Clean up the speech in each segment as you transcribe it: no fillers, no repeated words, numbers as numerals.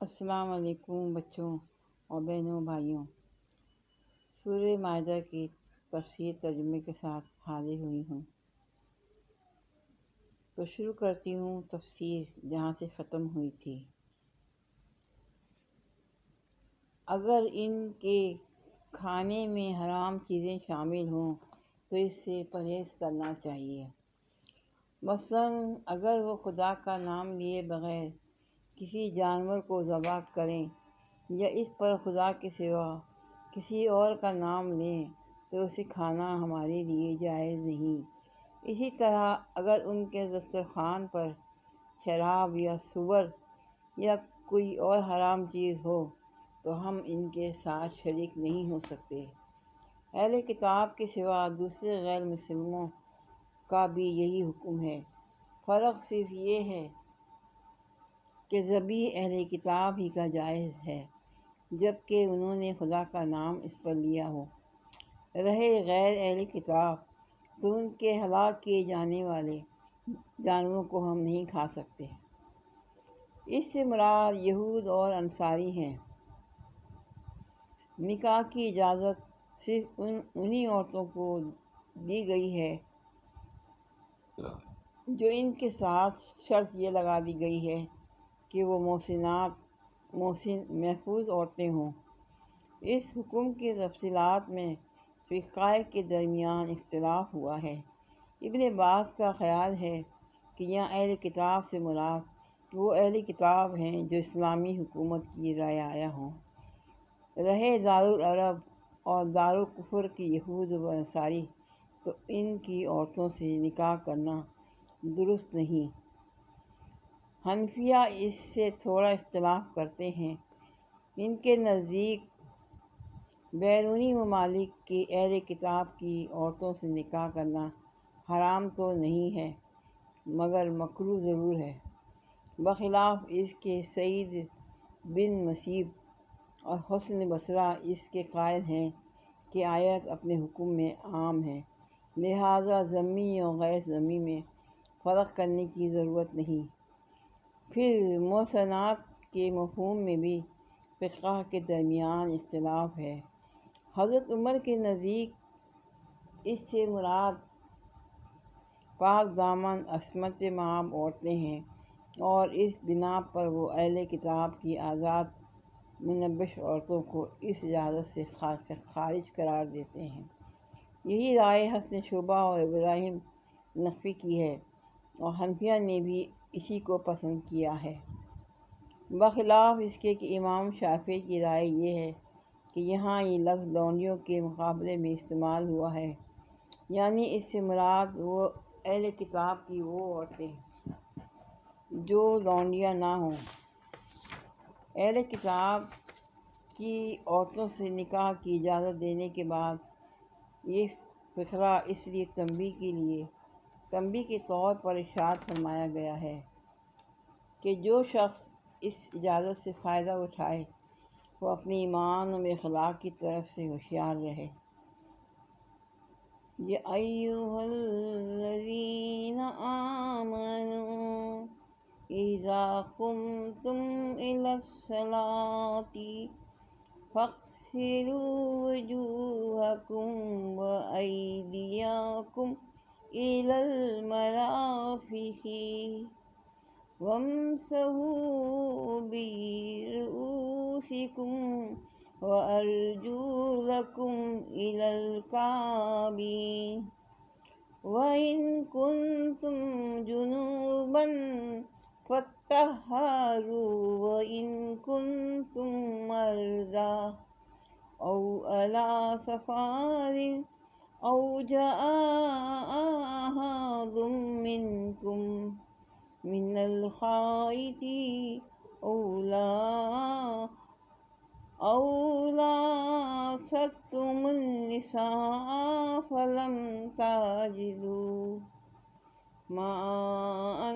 السلام علیکم بچوں اور بہنوں بھائیوں۔ سورہ مائدہ کی تفسیر ترجمے کے ساتھ حاضر ہوئی ہوں، تو شروع کرتی ہوں تفسیر جہاں سے ختم ہوئی تھی۔ اگر ان کے کھانے میں حرام چیزیں شامل ہوں تو اس سے پرہیز کرنا چاہیے۔ مثلاً اگر وہ خدا کا نام لیے بغیر کسی جانور کو ذبح کریں یا اس پر خدا کے سوا کسی اور کا نام لیں تو اسے کھانا ہمارے لیے جائز نہیں۔ اسی طرح اگر ان کے دسترخوان پر شراب یا سور یا کوئی اور حرام چیز ہو تو ہم ان کے ساتھ شریک نہیں ہو سکتے۔ اہل کتاب کے سوا دوسرے غیر مسلموں کا بھی یہی حکم ہے۔ فرق صرف یہ ہے کہ ذبح اہل کتاب ہی کا جائز ہے جبکہ انہوں نے خدا کا نام اس پر لیا ہو۔ رہے غیر اہل کتاب تو ان کے ہلاک کیے جانے والے جانوروں کو ہم نہیں کھا سکتے۔ اس سے مراد یہود اور انصاری ہیں۔ نکاح کی اجازت صرف انہی عورتوں کو دی گئی ہے جو ان کے ساتھ شرط یہ لگا دی گئی ہے کہ وہ محسن محفوظ عورتیں ہوں۔ اس حکم کی تفصیلات میں فقہاء کے درمیان اختلاف ہوا ہے۔ ابن عباس کا خیال ہے کہ یہاں اہل کتاب سے مراد وہ اہل کتاب ہیں جو اسلامی حکومت کی رعایا ہوں۔ رہے دارالعرب اور دارالکفر کی یہود و انصاری تو ان کی عورتوں سے نکاح کرنا درست نہیں۔ حنفیہ اس سے تھوڑا اختلاف کرتے ہیں۔ ان کے نزدیک بیرونی ممالک کی اہل کتاب کی عورتوں سے نکاح کرنا حرام تو نہیں ہے مگر مکروہ ضرور ہے۔ بخلاف اس کے سعید بن مسیب اور حسن بصرہ اس کے قائل ہیں کہ آیت اپنے حکم میں عام ہے، لہٰذا ذمی اور غیر ذمی میں فرق کرنے کی ضرورت نہیں۔ پھر محصنات کے مفہوم میں بھی فقہاء کے درمیان اختلاف ہے۔ حضرت عمر کے نزدیک اس سے مراد پاک دامن عصمت مآب عورتیں ہیں اور اس بنا پر وہ اہل کتاب کی آزاد منبش عورتوں کو اس اجازت سے خارج قرار دیتے ہیں۔ یہی رائے حسن شعبہ اور ابراہیم نخعی کی ہے اور حنفیہ نے بھی اسی کو پسند کیا ہے، بخلاف اس کے کہ امام شافعی کی رائے یہ ہے کہ یہاں یہ لفظ لونڈیوں کے مقابلے میں استعمال ہوا ہے، یعنی اس سے مراد وہ اہل کتاب کی وہ عورتیں جو لونڈیاں نہ ہوں۔ اہل کتاب کی عورتوں سے نکاح کی اجازت دینے کے بعد یہ فقرہ اس لیے تنبیہ کے طور پر ارشاد فرمایا گیا ہے کہ جو شخص اس اجازت سے فائدہ اٹھائے وہ اپنے ایمان و اخلاق کی طرف سے ہوشیار رہے۔ یا ایھا الذین آمنوا اذا قمتم الی الصلاۃ فاغسلوا وجوہکم وایدیکم الی المرافق وامسحوا برؤوسکم وارجلکم الی الکعبین وإن كنتم جنبا فاطہروا وإن كنتم مرضى أو على سفر أو جاء أحد منكم من الغائط أو لامستم النساء فلم تجدوا ماء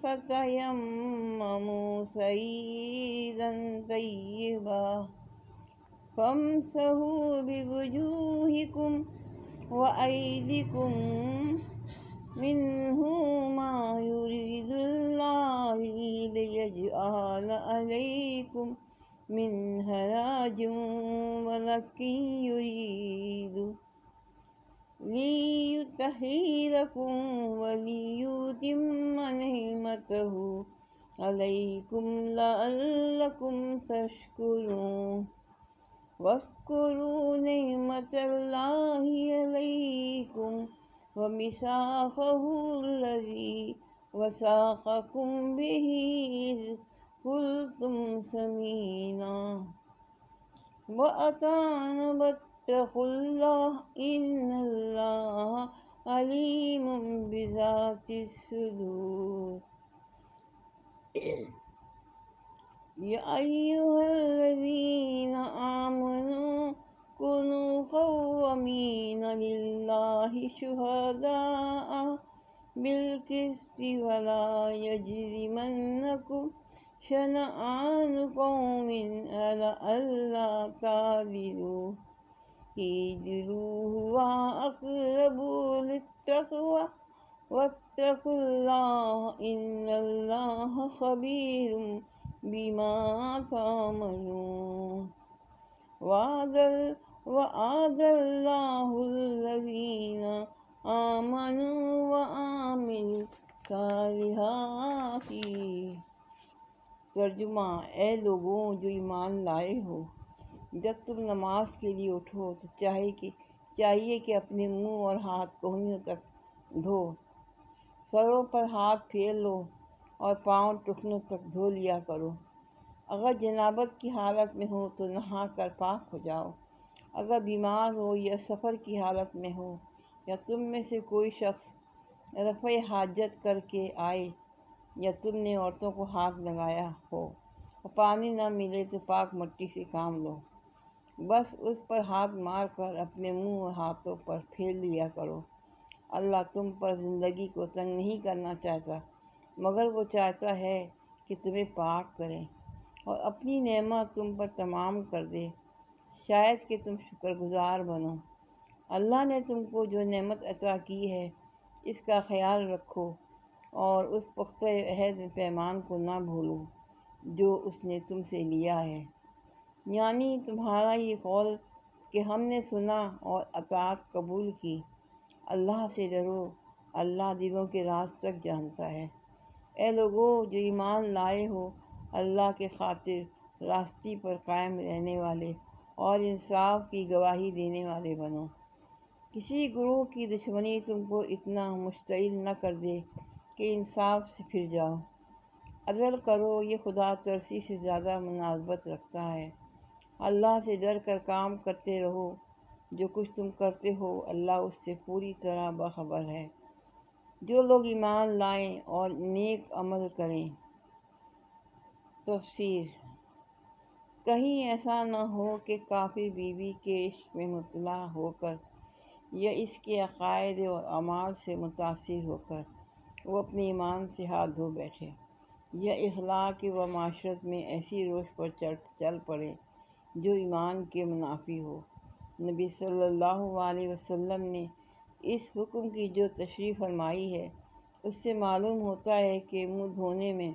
فتيمموا صعيدا طيبا فامسحوا بوجوهکم وأیدیکم منه ما يريد الله ليجعل عليكم من حرج ولكن يريد ليطهركم وليتم نعمته عليكم لعلكم تشكرون واذكروا نعمة الله عليكم وميثاقه الذي وثاقكم به إذ قلتم سمعنا وأطعنا واتقوا الله إن الله عليم بذات الصدور. يا أيها الذين آمنوا كونوا قوامين لله شهداء بالقسط ولا يجرمنكم شنآن قوم على ألا تعدلوا اعدلوا هو أقرب للتقوى واتقوا الله إن الله خبير بما تعملون. وعد الله الذين آمنوا وعملوا الصالحات. ترجمہ: اے لوگوں جو ایمان لائے ہو، جب تم نماز کے لیے اٹھو تو چاہیے کہ اپنے منہ اور ہاتھ کوہنیوں تک دھو، سروں پر ہاتھ پھیر لو اور پاؤں ٹخنوں تک دھو لیا کرو۔ اگر جنابت کی حالت میں ہو تو نہا کر پاک ہو جاؤ۔ اگر بیمار ہو یا سفر کی حالت میں ہو یا تم میں سے کوئی شخص رفع حاجت کر کے آئے یا تم نے عورتوں کو ہاتھ لگایا ہو اور پانی نہ ملے تو پاک مٹی سے کام لو، بس اس پر ہاتھ مار کر اپنے منہ اور ہاتھوں پر پھیر لیا کرو۔ اللہ تم پر زندگی کو تنگ نہیں کرنا چاہتا، مگر وہ چاہتا ہے کہ تمہیں پاک کرے اور اپنی نعمت تم پر تمام کر دے، شاید کہ تم شکر گزار بنو۔ اللہ نے تم کو جو نعمت عطا کی ہے اس کا خیال رکھو اور اس پختہ عہد پیمان کو نہ بھولو جو اس نے تم سے لیا ہے، یعنی تمہارا یہ قول کہ ہم نے سنا اور اطاعت قبول کی۔ اللہ سے ڈرو، اللہ دلوں کے راز تک جانتا ہے۔ اے لوگو جو ایمان لائے ہو، اللہ کے خاطر راستی پر قائم رہنے والے اور انصاف کی گواہی دینے والے بنو۔ کسی گروہ کی دشمنی تم کو اتنا مشتعل نہ کر دے کہ انصاف سے پھر جاؤ۔ عدل کرو، یہ خدا ترسی سے زیادہ مناسبت رکھتا ہے۔ اللہ سے ڈر کر کام کرتے رہو، جو کچھ تم کرتے ہو اللہ اس سے پوری طرح باخبر ہے۔ جو لوگ ایمان لائیں اور نیک عمل کریں۔ تفسیر: کہیں ایسا نہ ہو کہ کافر بیوی کے عشق میں مبتلا ہو کر یا اس کے عقائد اور اعمال سے متاثر ہو کر وہ اپنے ایمان سے ہاتھ دھو بیٹھے، یا اخلاق و معاشرت میں ایسی روش پر چل پڑے جو ایمان کے منافی ہو۔ نبی صلی اللہ علیہ وسلم نے اس حکم کی جو تشریح فرمائی ہے اس سے معلوم ہوتا ہے کہ منہ دھونے میں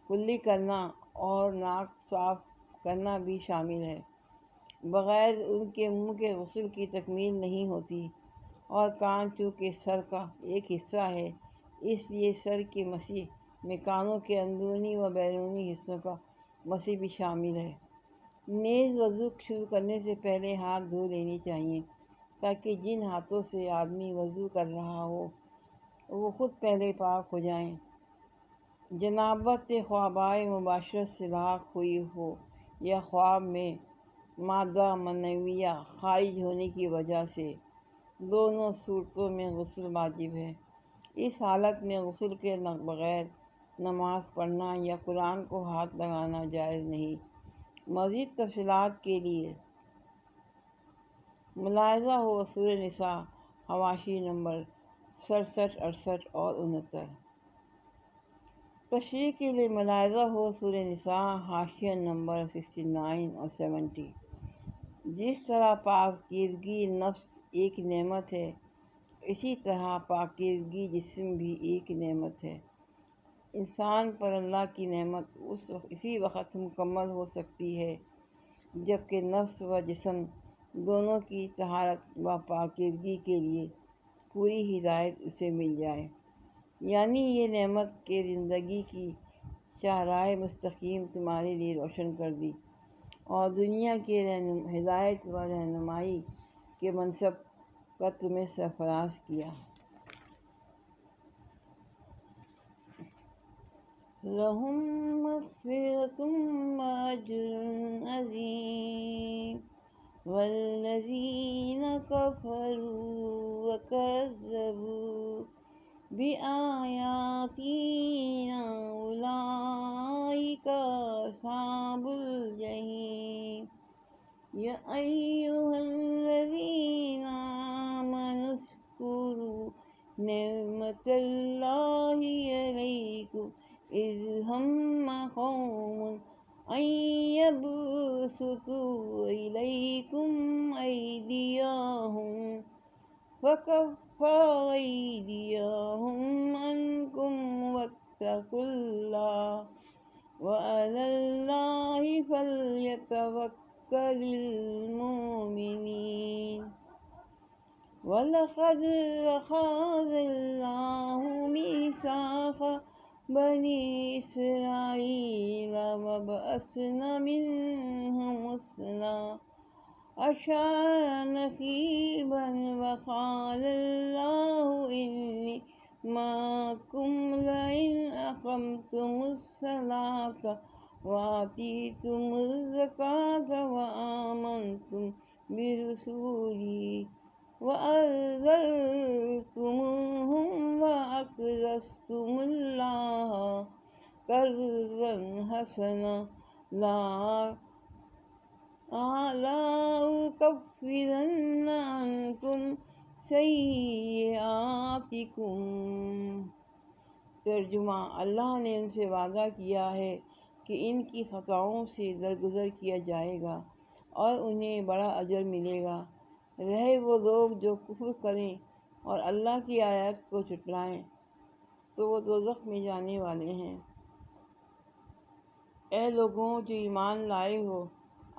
کلی کرنا اور ناک صاف کرنا بھی شامل ہے۔ بغیر ان کے منہ کے غسل کی تکمیل نہیں ہوتی، اور کان چونکہ سر کا ایک حصہ ہے اس لیے سر کے مسح میں کانوں کے اندرونی و بیرونی حصوں کا مسح بھی شامل ہے۔ نیز وضو شروع کرنے سے پہلے ہاتھ دھو لینی چاہیے تاکہ جن ہاتھوں سے آدمی وضو کر رہا ہو وہ خود پہلے پاک ہو جائیں۔ جنابت خوابائے مباشرت سے لاحق ہوئی ہو یا خواب میں مادہ منویہ خارج ہونے کی وجہ سے، دونوں صورتوں میں غسل واجب ہے۔ اس حالت میں غسل کے بغیر نماز پڑھنا یا قرآن کو ہاتھ لگانا جائز نہیں۔ مزید تفصیلات کے لیے ملاحظہ ہو سورہ نساء حواشی نمبر 67، 68 اور 69۔ تشریح کے لیے ملاحظہ ہو سورہ نساء حاشیہ نمبر 69 اور 70۔ جس طرح پاکیزگی نفس ایک نعمت ہے اسی طرح پاکیزگی جسم بھی ایک نعمت ہے۔ انسان پر اللہ کی نعمت اسی وقت مکمل ہو سکتی ہے جب کہ نفس و جسم دونوں کی طہارت و پاکیزگی کے لیے پوری ہدایت اسے مل جائے، یعنی یہ نعمت کہ زندگی کی شاہراہ مستقیم تمہارے لیے روشن کر دی اور دنیا کے ہدایت و رہنمائی کے منصب کا تمہیں سرفراز کیا۔ لہم مغفرۃ واجر عظیم والذین کفروا وکذبوا بآیاتنا اولئک اصحاب الجحیم۔ یا ایھا الذین آمنوا اذکروا نعمت اللہ علیکم اذ ہم قوم ان یبسطوا الیکم ایدیہم فکف ایدیہم عنکم واتقوا اللہ وعلی اللہ فلیتوکل المؤمنون۔ وَلَقَدْ أَخَذَ اللَّهُ مِيثَاقَ بَنِي إِسْرَائِيلَ وَبَعَثْنَا مِنْهُمُ اثْنَا عَشَرَ نَقِيبًا وَقَالَ اللَّهُ إِنِّي مَعَكُمْ لَئِنْ أَقَمْتُمُ الصَّلَاةَ وَآتَيْتُمُ الزَّكَاةَ وَآمَنْتُمْ بِرُسُلِي وَعَزَّرْتُمُوهُمْ وَأَقْرَضْتُمُ اللَّهَ قَرْضًا حَسَنًا لَأُكَفِّرَنَّ عَنْكُمْ سَيِّئَاتِكُمْ۔ ترجمہ: اللہ نے ان سے وعدہ کیا ہے کہ ان کی خطاؤں سے درگزر کیا جائے گا اور انہیں بڑا اجر ملے گا، رہے وہ لوگ جو کفر کریں اور اللہ کی آیات کو جھٹلائیں تو وہ دوزخ میں جانے والے ہیں۔ اے لوگوں جو ایمان لائے ہو،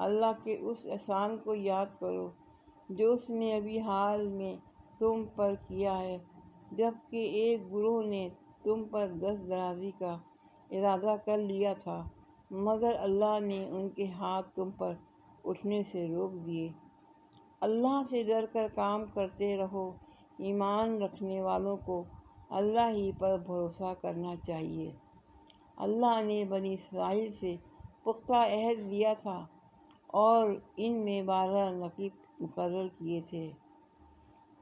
اللہ کے اس احسان کو یاد کرو جو اس نے ابھی حال میں تم پر کیا ہے، جب کہ ایک گروہ نے تم پر دست درازی کا ارادہ کر لیا تھا، مگر اللہ نے ان کے ہاتھ تم پر اٹھنے سے روک دیے۔ اللہ سے ڈر کر کام کرتے رہو۔ ایمان رکھنے والوں کو اللہ ہی پر بھروسہ کرنا چاہیے۔ اللہ نے بنی اسرائیل سے پختہ عہد لیا تھا اور ان میں 12 نقیب مقرر کیے تھے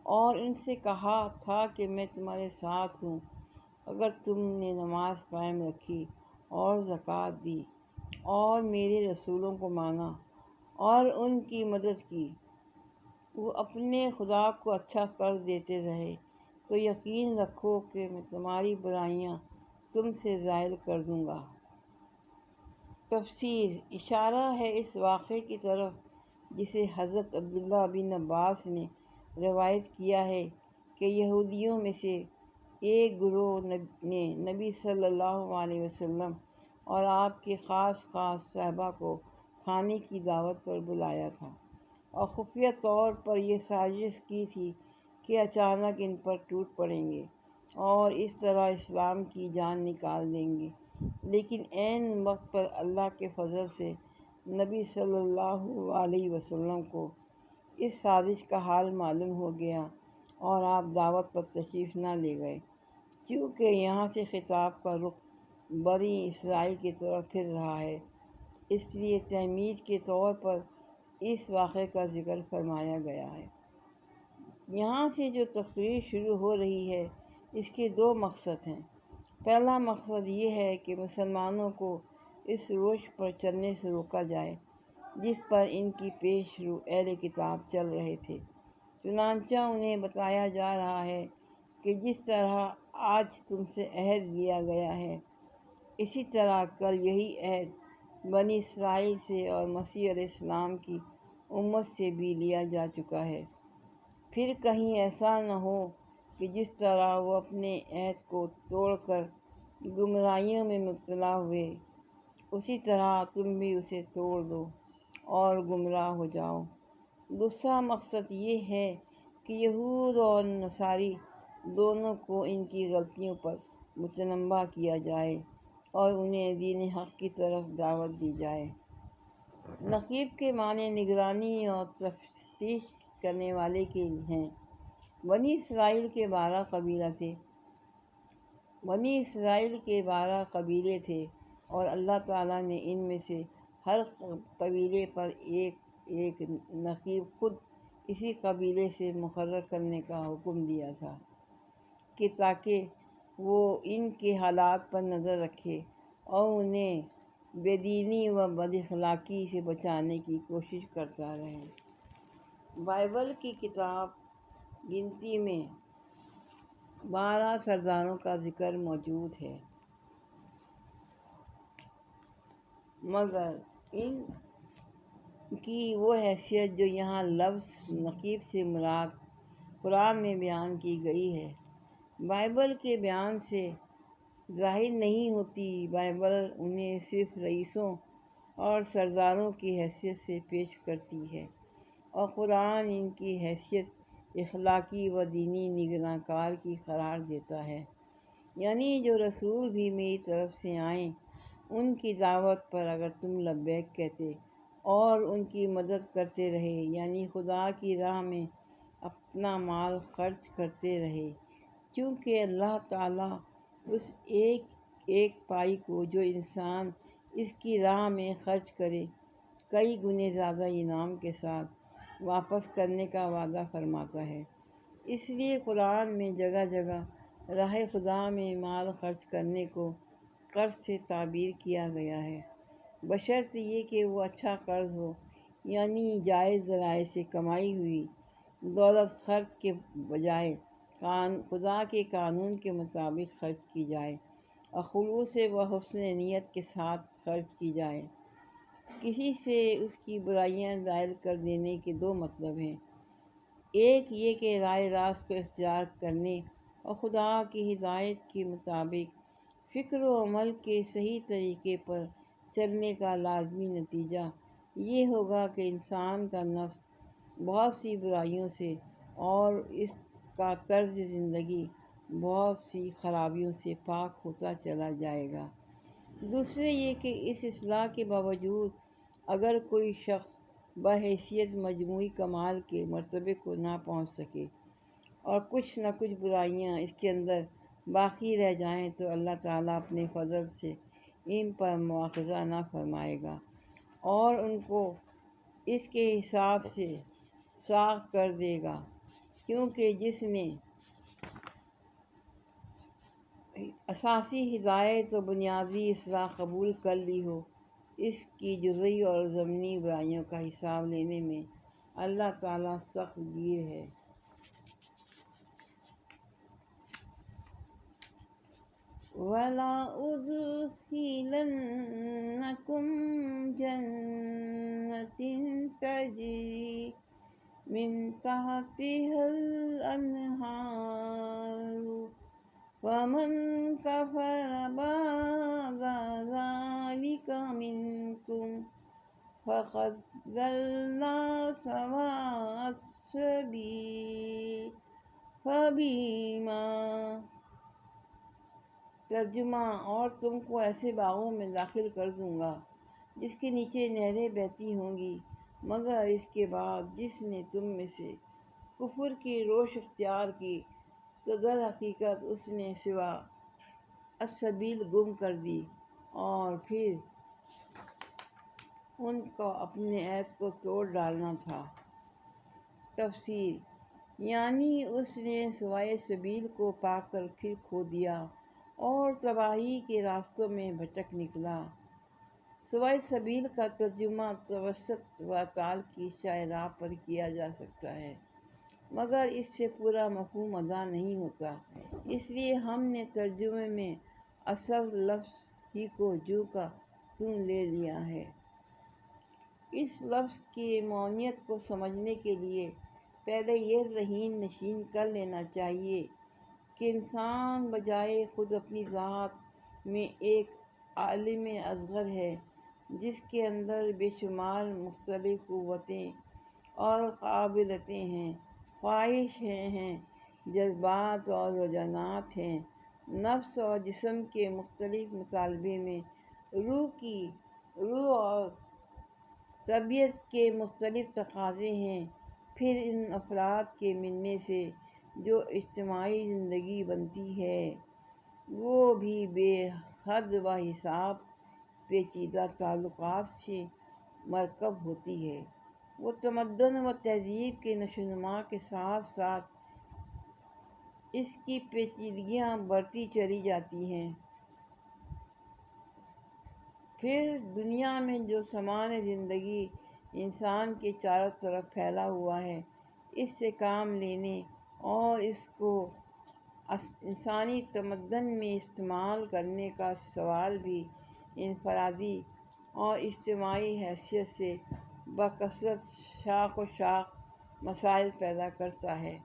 اور ان سے کہا تھا کہ میں تمہارے ساتھ ہوں اگر تم نے نماز قائم رکھی اور زکوٰۃ دی اور میرے رسولوں کو مانا اور ان کی مدد کی۔ وہ اپنے خدا کو اچھا قرض دیتے رہے تو یقین رکھو کہ میں تمہاری برائیاں تم سے زائل کر دوں گا۔ تفسیر: اشارہ ہے اس واقعے کی طرف جسے حضرت عبداللہ بن عباس نے روایت کیا ہے کہ یہودیوں میں سے ایک گروہ نے نبی صلی اللہ علیہ وسلم اور آپ کے خاص صحابہ کو کھانے کی دعوت پر بلایا تھا اور خفیہ طور پر یہ سازش کی تھی کہ اچانک ان پر ٹوٹ پڑیں گے اور اس طرح اسلام کی جان نکال دیں گے، لیکن عین وقت پر اللہ کے فضل سے نبی صلی اللہ علیہ وسلم کو اس سازش کا حال معلوم ہو گیا اور آپ دعوت پر تشریف نہ لے گئے۔ کیونکہ یہاں سے خطاب کا رخ بنی اسرائیل کی طرف پھر رہا ہے، اس لیے تمہید کے طور پر اس واقعے کا ذکر فرمایا گیا ہے۔ یہاں سے جو تقریر شروع ہو رہی ہے اس کے 2 مقصد ہیں۔ پہلا مقصد یہ ہے کہ مسلمانوں کو اس روش پر چلنے سے روکا جائے جس پر ان کی پیش رو اہل کتاب چل رہے تھے، چنانچہ انہیں بتایا جا رہا ہے کہ جس طرح آج تم سے عہد لیا گیا ہے اسی طرح کل یہی عہد بنی اسرائیل سے اور مسیح علیہ السلام کی امت سے بھی لیا جا چکا ہے۔ پھر کہیں ایسا نہ ہو کہ جس طرح وہ اپنے عہد کو توڑ کر گمراہیوں میں مبتلا ہوئے، اسی طرح تم بھی اسے توڑ دو اور گمراہ ہو جاؤ۔ دوسرا مقصد یہ ہے کہ یہود اور نصاری دونوں کو ان کی غلطیوں پر متنبہ کیا جائے اور انہیں دین حق کی طرف دعوت دی جائے۔ نقیب کے معنی نگرانی اور تفتیش کرنے والے کے ہیں۔ بنی اسرائیل کے 12 قبیلے تھے اور اللہ تعالیٰ نے ان میں سے ہر قبیلے پر ایک نقیب خود اسی قبیلے سے مقرر کرنے کا حکم دیا تھا کہ تاکہ وہ ان کے حالات پر نظر رکھے اور انہیں بے دینی و بد اخلاقی سے بچانے کی کوشش کرتا رہے۔ بائبل کی کتاب گنتی میں 12 سرداروں کا ذکر موجود ہے، مگر ان کی وہ حیثیت جو یہاں لفظ نقیب سے مراد قرآن میں بیان کی گئی ہے، بائبل کے بیان سے ظاہر نہیں ہوتی۔ بائبل انہیں صرف رئیسوں اور سرداروں کی حیثیت سے پیش کرتی ہے اور قرآن ان کی حیثیت اخلاقی و دینی نگراں کار کی قرار دیتا ہے، یعنی جو رسول بھی میری طرف سے آئیں ان کی دعوت پر اگر تم لبیک کہتے اور ان کی مدد کرتے رہے، یعنی خدا کی راہ میں اپنا مال خرچ کرتے رہے، کیونکہ اللہ تعالیٰ اس ایک پائی کو جو انسان اس کی راہ میں خرچ کرے کئی گنے زیادہ انعام کے ساتھ واپس کرنے کا وعدہ فرماتا ہے۔ اس لیے قرآن میں جگہ جگہ راہ خدا میں مال خرچ کرنے کو قرض سے تعبیر کیا گیا ہے، بشرط یہ کہ وہ اچھا قرض ہو، یعنی جائز ذرائع سے کمائی ہوئی دولت خرچ کے بجائے خدا کے قانون کے مطابق خرچ کی جائے اور خلوص و حسن نیت کے ساتھ خرچ کی جائے۔ کسی سے اس کی برائیاں ظاہر کر دینے کے 2 مطلب ہیں، ایک یہ کہ راہ راست کو اختیار کرنے اور خدا کی ہدایت کے مطابق فکر و عمل کے صحیح طریقے پر چلنے کا لازمی نتیجہ یہ ہوگا کہ انسان کا نفس بہت سی برائیوں سے اور اس کا طرز زندگی بہت سی خرابیوں سے پاک ہوتا چلا جائے گا۔ دوسرے یہ کہ اس اصلاح کے باوجود اگر کوئی شخص بحیثیت مجموعی کمال کے مرتبے کو نہ پہنچ سکے اور کچھ نہ کچھ برائیاں اس کے اندر باقی رہ جائیں تو اللہ تعالیٰ اپنے فضل سے ان پر مواخذہ نہ فرمائے گا اور ان کو اس کے حساب سے ساخت کر دے گا، کیونکہ جس نے اساسی ہدایت و بنیادی اصلاح قبول کر لی ہو، اس کی جزئی اور ضمنی برائیوں کا حساب لینے میں اللہ تعالیٰ سخت گیر ہے۔ وَلَا أُدْخِلَنَّكُمْ جَنَّاتٍ تَجْرِي مِن تَحْتِهَا الْأَنْهَارُ فَمَنْ كَفَرَ بَعْدَ ذَلِكَ مِنْكُمْ فَقَدْ ضَلَّ سَوَاءَ السَّبِيلِ۔ فَبِمَا ترجمہ، اور تم کو ایسے باغوں میں داخل کر دوں گا جس کے نیچے نہریں بہتی ہوں گی، مگر اس کے بعد جس نے تم میں سے کفر کی روش اختیار کی تو در حقیقت اس نے سوا السبیل گم کر دی اور پھر ان کو اپنے عہد کو توڑ ڈالنا تھا۔ تفسیر، یعنی اس نے سوائے سبیل کو پا کر پھر کھو دیا اور تباہی کے راستوں میں بھٹک نکلا۔ سوائے سبیل کا ترجمہ توسط و اطال کی شاہ راہ پر کیا جا سکتا ہے، مگر اس سے پورا مفہوم ادا نہیں ہوتا، اس لیے ہم نے ترجمے میں اصل لفظ ہی کو جو کا توں لے لیا ہے۔ اس لفظ کی معنیت کو سمجھنے کے لیے پہلے یہ ذہن نشین کر لینا چاہیے کہ انسان بجائے خود اپنی ذات میں ایک عالم اصغر ہے، جس کے اندر بے شمار مختلف قوتیں اور قابلیتیں ہیں، خواہشیں ہیں، جذبات اور رجحانات ہیں، نفس اور جسم کے مختلف مطالبے میں روح اور طبیعت کے مختلف تقاضے ہیں۔ پھر ان افراد کے ملنے سے جو اجتماعی زندگی بنتی ہے وہ بھی بے حد و حساب پیچیدہ تعلقات سے مرکب ہوتی ہے۔ وہ تمدن و تہذیب کے نشو و نما کے ساتھ ساتھ اس کی پیچیدگیاں بڑھتی چلی جاتی ہیں۔ پھر دنیا میں جو سامان زندگی انسان کے چاروں طرف پھیلا ہوا ہے، اس سے کام لینے اور اس کو انسانی تمدن میں استعمال کرنے کا سوال بھی انفرادی اور اجتماعی حیثیت سے بکثرت شاخ و شاخ مسائل پیدا کرتا ہے۔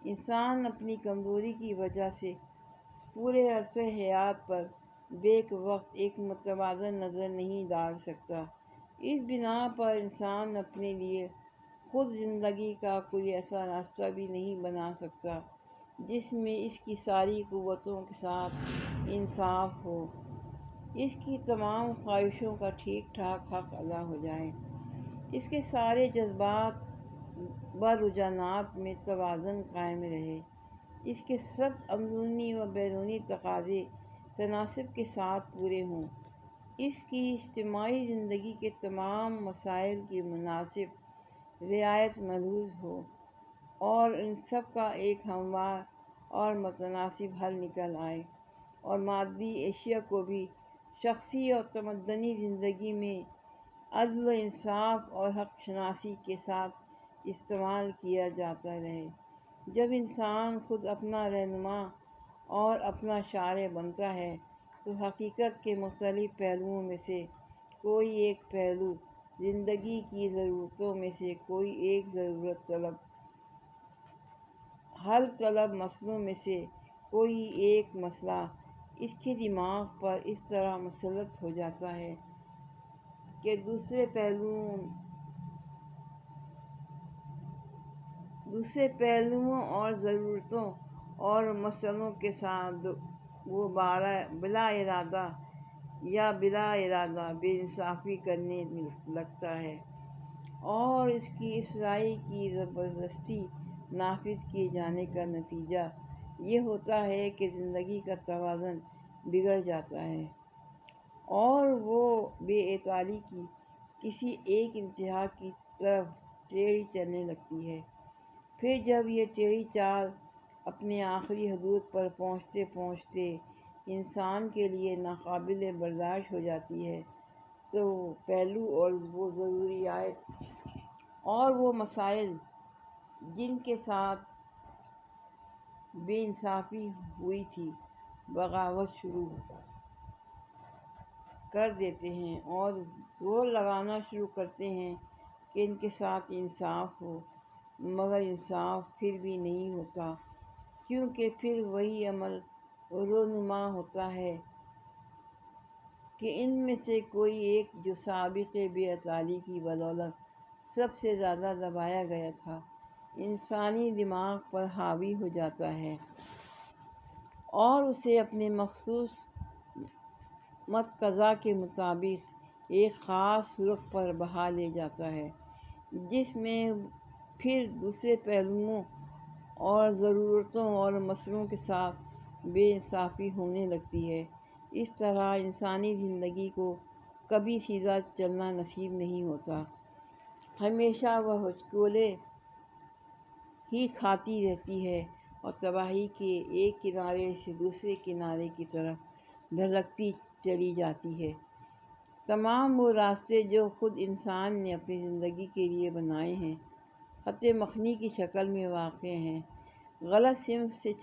انسان اپنی کمزوری کی وجہ سے پورے عرصہ حیات پر بیک وقت ایک متوازن نظر نہیں ڈال سکتا۔ اس بنا پر انسان اپنے لیے خود زندگی کا کوئی ایسا راستہ بھی نہیں بنا سکتا جس میں اس کی ساری قوتوں کے ساتھ انصاف ہو، اس کی تمام خواہشوں کا ٹھیک ٹھاک حق ادا ہو جائے، اس کے سارے جذبات و رجحانات میں توازن قائم رہے، اس کے سب اندرونی و بیرونی تقاضے تناسب کے ساتھ پورے ہوں، اس کی اجتماعی زندگی کے تمام مسائل کی مناسب رعایت ملحوظ ہو اور ان سب کا ایک ہموار اور متناسب حل نکل آئے، اور مادی اشیاء کو بھی شخصی اور تمدنی زندگی میں عدل و انصاف اور حق شناسی کے ساتھ استعمال کیا جاتا رہے۔ جب انسان خود اپنا رہنما اور اپنا شارع بنتا ہے تو حقیقت کے مختلف پہلوؤں میں سے کوئی ایک پہلو، زندگی کی ضرورتوں میں سے کوئی ایک ضرورت حل طلب مسئلوں میں سے کوئی ایک مسئلہ اس کے دماغ پر اس طرح مسلط ہو جاتا ہے کہ دوسرے پہلوؤں اور ضرورتوں اور مسئلوں کے ساتھ وہ بلا ارادہ یا بلا ارادہ بے انصافی کرنے لگتا ہے، اور اس کی اصلاح کی زبردستی نافذ کیے جانے کا نتیجہ یہ ہوتا ہے کہ زندگی کا توازن بگڑ جاتا ہے اور وہ بے اعتدالی کی کسی ایک انتہا کی طرف ٹیڑھی چلنے لگتی ہے۔ پھر جب یہ ٹیڑھی چال اپنے آخری حدود پر پہنچتے پہنچتے انسان کے لیے ناقابل برداشت ہو جاتی ہے تو وہ پہلو اور وہ ضروریات اور وہ مسائل جن کے ساتھ بے انصافی ہوئی تھی بغاوت شروع کر دیتے ہیں اور زور لگانا شروع کرتے ہیں کہ ان کے ساتھ انصاف ہو، مگر انصاف پھر بھی نہیں ہوتا، کیونکہ پھر وہی عمل رونما ہوتا ہے کہ ان میں سے کوئی ایک جو سابق بے اعتدالی کی بدولت سب سے زیادہ دبایا گیا تھا، انسانی دماغ پر حاوی ہو جاتا ہے اور اسے اپنے مخصوص متقاضی کے مطابق ایک خاص رخ پر بہا لے جاتا ہے، جس میں پھر دوسرے پہلوؤں اور ضرورتوں اور مسئلوں کے ساتھ بے انصافی ہونے لگتی ہے۔ اس طرح انسانی زندگی کو کبھی سیدھا چلنا نصیب نہیں ہوتا، ہمیشہ وہ ہچکولے ہی کھاتی رہتی ہے اور تباہی کے ایک کنارے سے دوسرے کنارے کی طرف ڈھلکتی چلی جاتی ہے۔ تمام وہ راستے جو خود انسان نے اپنی زندگی کے لیے بنائے ہیں، خط مخنی کی شکل میں واقع ہیں، غلط سمت سے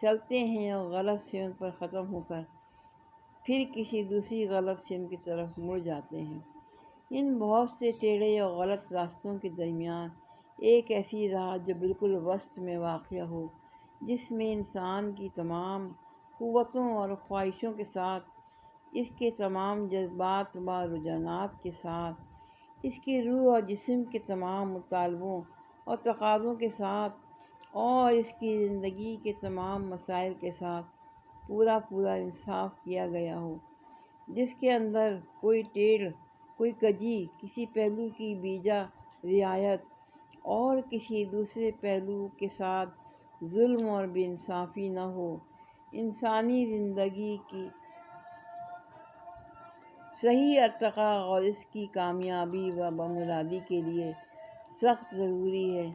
چلتے ہیں اور غلط سمت پر ختم ہو کر پھر کسی دوسری غلط سمت کی طرف مڑ جاتے ہیں۔ ان بہت سے ٹیڑھے اور غلط راستوں کے درمیان ایک ایسی راہ جو بالکل وسط میں واقع ہو، جس میں انسان کی تمام قوتوں اور خواہشوں کے ساتھ، اس کے تمام جذبات و رجحانات کے ساتھ، اس کی روح اور جسم کے تمام مطالبوں اور تقاضوں کے ساتھ، اور اس کی زندگی کے تمام مسائل کے ساتھ پورا انصاف کیا گیا ہو، جس کے اندر کوئی ٹیڑھ، کوئی کجی، کسی پہلو کی بیجا رعایت اور کسی دوسرے پہلو کے ساتھ ظلم اور بے انصافی نہ ہو۔ انسانی زندگی کی صحیح ارتقاء اور اس کی کامیابی و بمرادی کے لیے سخت ضروری ہے۔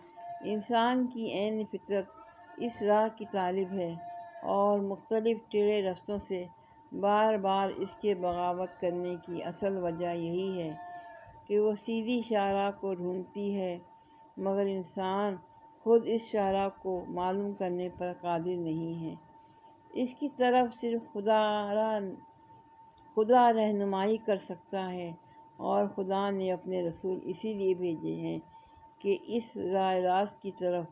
انسان کی عین فطرت اس راہ کی طالب ہے، اور مختلف ٹیڑھے رستوں سے بار بار اس کے بغاوت کرنے کی اصل وجہ یہی ہے کہ وہ سیدھی شاہراہ کو ڈھونڈتی ہے، مگر انسان خود اس شاہراہ کو معلوم کرنے پر قادر نہیں ہے۔ اس کی طرف صرف خدا رہنمائی کر سکتا ہے، اور خدا نے اپنے رسول اسی لیے بھیجے ہیں کہ اس راہ راست کی طرف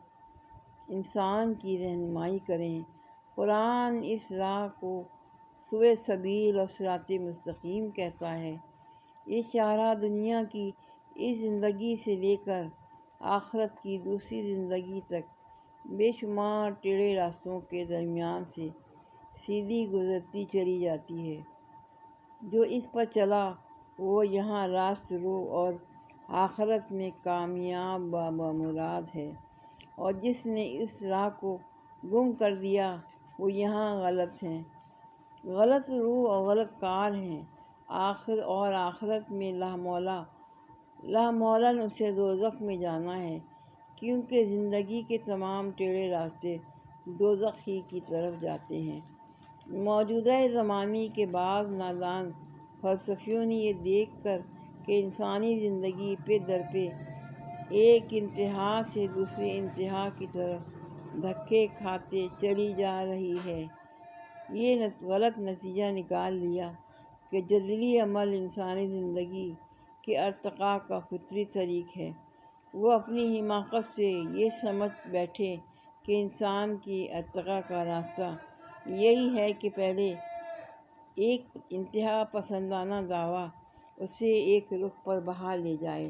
انسان کی رہنمائی کریں۔ قرآن اس راہ کو سوئے سبیل اور صراط مستقیم کہتا ہے۔ یہ شاہراہ دنیا کی اس زندگی سے لے کر آخرت کی دوسری زندگی تک بے شمار ٹیڑھے راستوں کے درمیان سے سیدھی گزرتی چلی جاتی ہے۔ جو اس پر چلا وہ یہاں راست رو اور آخرت میں کامیاب بامراد ہے، اور جس نے اس راہ کو گم کر دیا وہ یہاں غلط روح اور غلط کار ہیں۔ آخرت میں لامولاً اسے دوزخ میں جانا ہے، کیونکہ زندگی کے تمام ٹیڑھے راستے دوزخ ہی کی طرف جاتے ہیں۔ موجودہ زمانے کے بعض نادان فلسفیوں نے یہ دیکھ کر کہ انسانی زندگی پہ در پہ ایک انتہا سے دوسری انتہا کی طرف دھکے کھاتے چلی جا رہی ہے، یہ غلط نتیجہ نکال لیا کہ جدلی عمل انسانی زندگی کے ارتقاء کا فطری طریق ہے۔ وہ اپنی حماقت سے یہ سمجھ بیٹھے کہ انسان کی ارتقاء کا راستہ یہی ہے کہ پہلے ایک انتہا پسندانہ دعویٰ اسے ایک رخ پر بہا لے جائے۔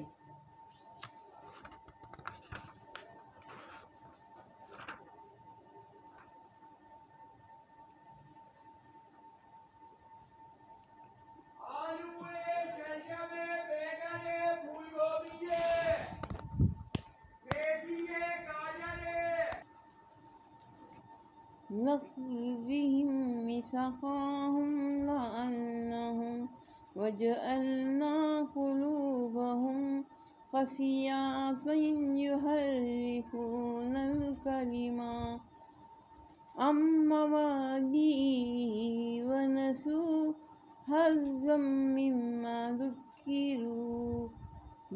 نَقْضِهِمْ مِيثَاقَهُمْ لَأَنَّهُمْ وَجَعَلْنَا قُلُوبَهُمْ قَاسِيَةً يُحَرِّفُونَ الْكَلِمَ عَن مَّوَاضِعِهِ وَنَسُوا حَظًّا مِّمَّا ذُكِّرُوا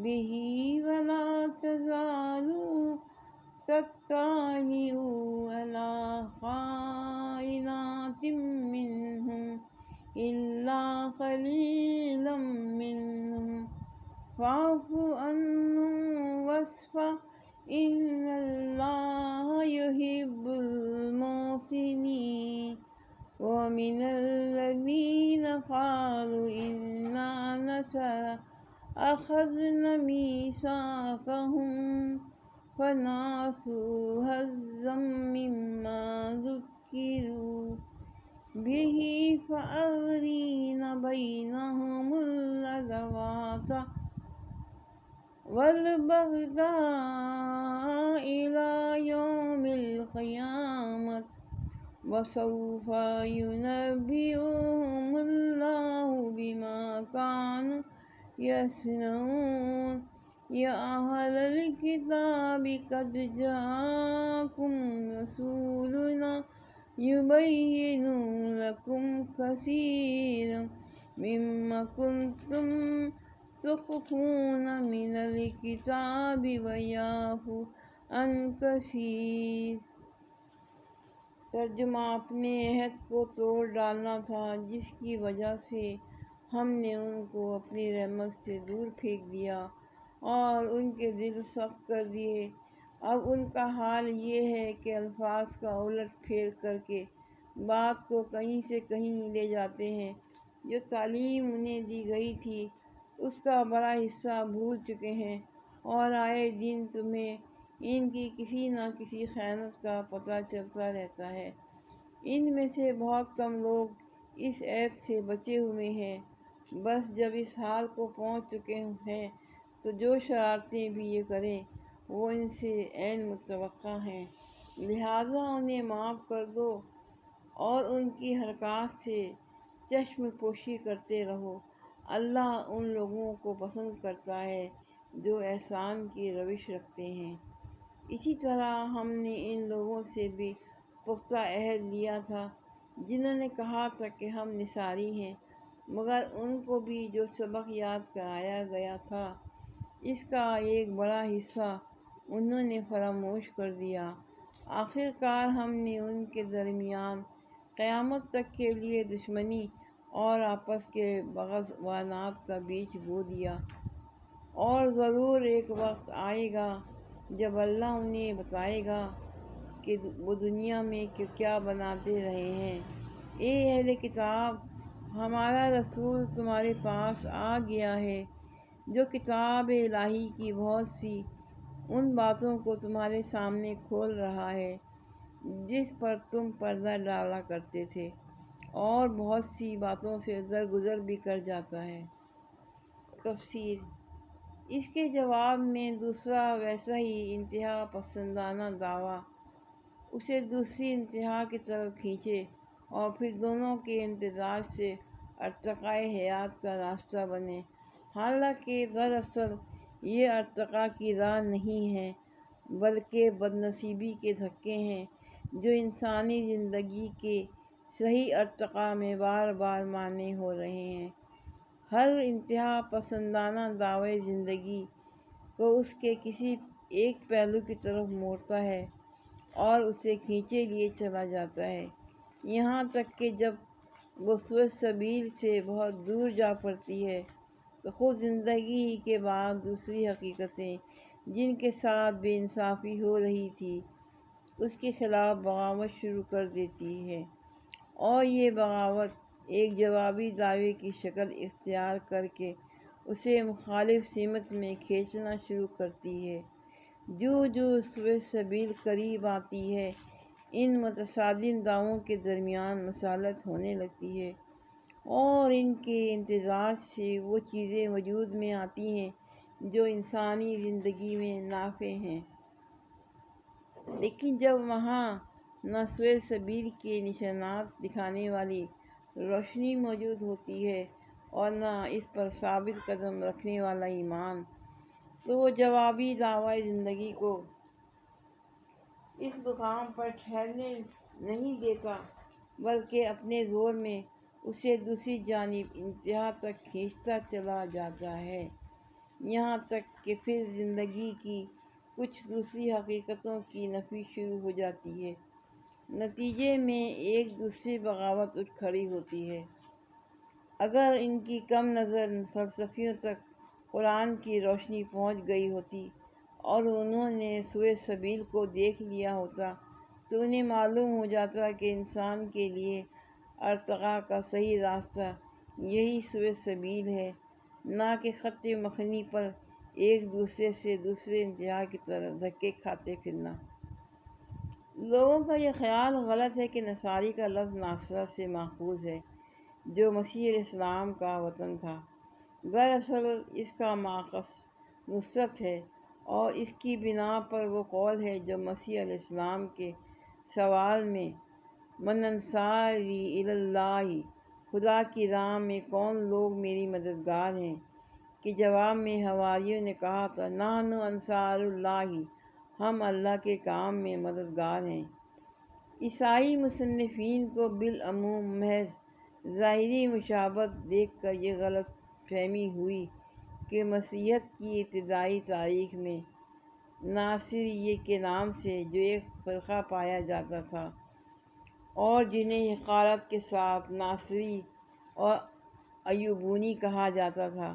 بِهِ وَلَا تَزَالُ تَطَّلِعُ عَلَىٰ خَائِنَةٍ مِّنْهُمْ إِلَّا قَلِيلًا مِّنْهُمْ فَاعْفُ عَنْهُمْ وَاصْفَحْ إِنَّ اللَّهَ يُحِبُّ الْمُحْسِنِينَ۔ وَمِنَ الَّذِينَ قَالُوا إِنَّا نَصَارَىٰ أَخَذْنَا مِيثَاقَهُمْ فَنَسُوا حَظًّا مِّمَّا ذُكِّرُوا بِهِ فَأَغْرَيْنَا بَيْنَهُمُ الْعَدَاوَةَ وَالْبَغْضَاءَ إِلَىٰ يَوْمِ الْقِيَامَةِ وَسَوْفَ يُنَبِّئُهُمُ اللَّهُ بِمَا كَانُوا يَصْنَعُونَ۔ يَا أَهْلَ الْكِتَابِ قَدْ جَاءَكُمْ رَسُولُنَا يُبَيِّنُ لَكُمْ كَثِيرًا مِّمَّا كُنتُمْ تُخْفُونَ مِنَ الْكِتَابِ وَيَعْفُو عَن كَثِيرٍ۔ ترجمہ: اپنے عہد کو توڑ ڈالنا تھا، جس کی وجہ سے ہم نے ان کو اپنی رحمت سے دور پھینک دیا اور ان کے دل سخت کر دیے۔ اب ان کا حال یہ ہے کہ الفاظ کا الٹ پھیر کر کے بات کو کہیں سے کہیں لے جاتے ہیں۔ جو تعلیم انہیں دی گئی تھی اس کا بڑا حصہ بھول چکے ہیں، اور آئے دن تمہیں ان کی کسی نہ کسی خیانت کا پتہ چلتا رہتا ہے۔ ان میں سے بہت کم لوگ اس عیب سے بچے ہوئے ہیں۔ بس جب اس حال کو پہنچ چکے ہیں تو جو شرارتیں بھی یہ کریں وہ ان سے عین متوقع ہیں، لہٰذا انہیں معاف کر دو اور ان کی حرکات سے چشم پوشی کرتے رہو۔ اللہ ان لوگوں کو پسند کرتا ہے جو احسان کی روش رکھتے ہیں۔ اسی طرح ہم نے ان لوگوں سے بھی پختہ عہد لیا تھا جنہوں نے کہا تھا کہ ہم نصاری ہیں، مگر ان کو بھی جو سبق یاد کرایا گیا تھا اس کا ایک بڑا حصہ انہوں نے فراموش کر دیا۔ آخر کار ہم نے ان کے درمیان قیامت تک کے لیے دشمنی اور آپس کے بغضوانات کا بیج بو دیا، اور ضرور ایک وقت آئے گا جب اللہ انہیں بتائے گا کہ وہ دنیا میں کیا بناتے رہے ہیں۔ اے اہل کتاب، ہمارا رسول تمہارے پاس آ گیا ہے جو کتاب الہی کی بہت سی ان باتوں کو تمہارے سامنے کھول رہا ہے جس پر تم پردہ ڈالا کرتے تھے، اور بہت سی باتوں سے درگزر بھی کر جاتا ہے۔ تفسیر: اس کے جواب میں دوسرا ویسا ہی انتہا پسندانہ دعویٰ اسے دوسری انتہا کی طرف کھینچے اور پھر دونوں کے امتزاج سے ارتقاء حیات کا راستہ بنے، حالانکہ دراصل یہ ارتقاء کی راہ نہیں ہے بلکہ بدنصیبی کے دھکے ہیں جو انسانی زندگی کے صحیح ارتقاء میں بار بار مانع ہو رہے ہیں۔ ہر انتہا پسندانہ دعوی زندگی کو اس کے کسی ایک پہلو کی طرف موڑتا ہے اور اسے کھینچے لیے چلا جاتا ہے، یہاں تک کہ جب وہ سوئے سبیل سے بہت دور جا پڑتی ہے تو خود زندگی ہی کے بعد دوسری حقیقتیں جن کے ساتھ بے انصافی ہو رہی تھی اس کے خلاف بغاوت شروع کر دیتی ہے، اور یہ بغاوت ایک جوابی دعوے کی شکل اختیار کر کے اسے مخالف سمت میں کھینچنا شروع کرتی ہے۔ جو سوئے سبیل قریب آتی ہے ان متصادم دعووں کے درمیان مصالحت ہونے لگتی ہے اور ان کے امتزاج سے وہ چیزیں وجود میں آتی ہیں جو انسانی زندگی میں نافع ہیں، لیکن جب وہاں نہ سوئے سبیل کے نشانات دکھانے والی روشنی موجود ہوتی ہے اور نہ اس پر ثابت قدم رکھنے والا ایمان، تو وہ جوابی دعوی زندگی کو اس مقام پر ٹھہرنے نہیں دیتا بلکہ اپنے زور میں اسے دوسری جانب انتہا تک کھینچتا چلا جاتا ہے، یہاں تک کہ پھر زندگی کی کچھ دوسری حقیقتوں کی نفی شروع ہو جاتی ہے۔ نتیجے میں ایک دوسری بغاوت اٹھ کھڑی ہوتی ہے۔ اگر ان کی کم نظر فلسفیوں تک قرآن کی روشنی پہنچ گئی ہوتی اور انہوں نے سوئے سبیل کو دیکھ لیا ہوتا تو انہیں معلوم ہو جاتا کہ انسان کے لیے ارتقاء کا صحیح راستہ یہی سوئے سبیل ہے، نہ کہ خط مخنی پر ایک دوسرے سے دوسرے انتہا کی طرف دھکے کھاتے پھرنا۔ لوگوں کا یہ خیال غلط ہے کہ نصاری کا لفظ ناصرہ سے ماخوذ ہے جو مسیح علیہ السلام کا وطن تھا۔ دراصل اس کا ماخذ نصرت ہے، اور اس کی بنا پر وہ قول ہے جو مسیح علیہ السلام کے سوال میں من انصاری الی اللہ، خدا کی راہ میں کون لوگ میری مددگار ہیں، کے جواب میں حواریوں نے کہا تھا نحن انصار اللہ، ہم اللہ کے کام میں مددگار ہیں۔ عیسائی مصنفین کو بالعموم محض ظاہری مشابہت دیکھ کر یہ غلط فہمی ہوئی کہ مسیحیت کی ابتدائی تاریخ میں ناصریہ کے نام سے جو ایک فرقہ پایا جاتا تھا اور جنہیں حقارت کے ساتھ ناصری اور ایوبونی کہا جاتا تھا،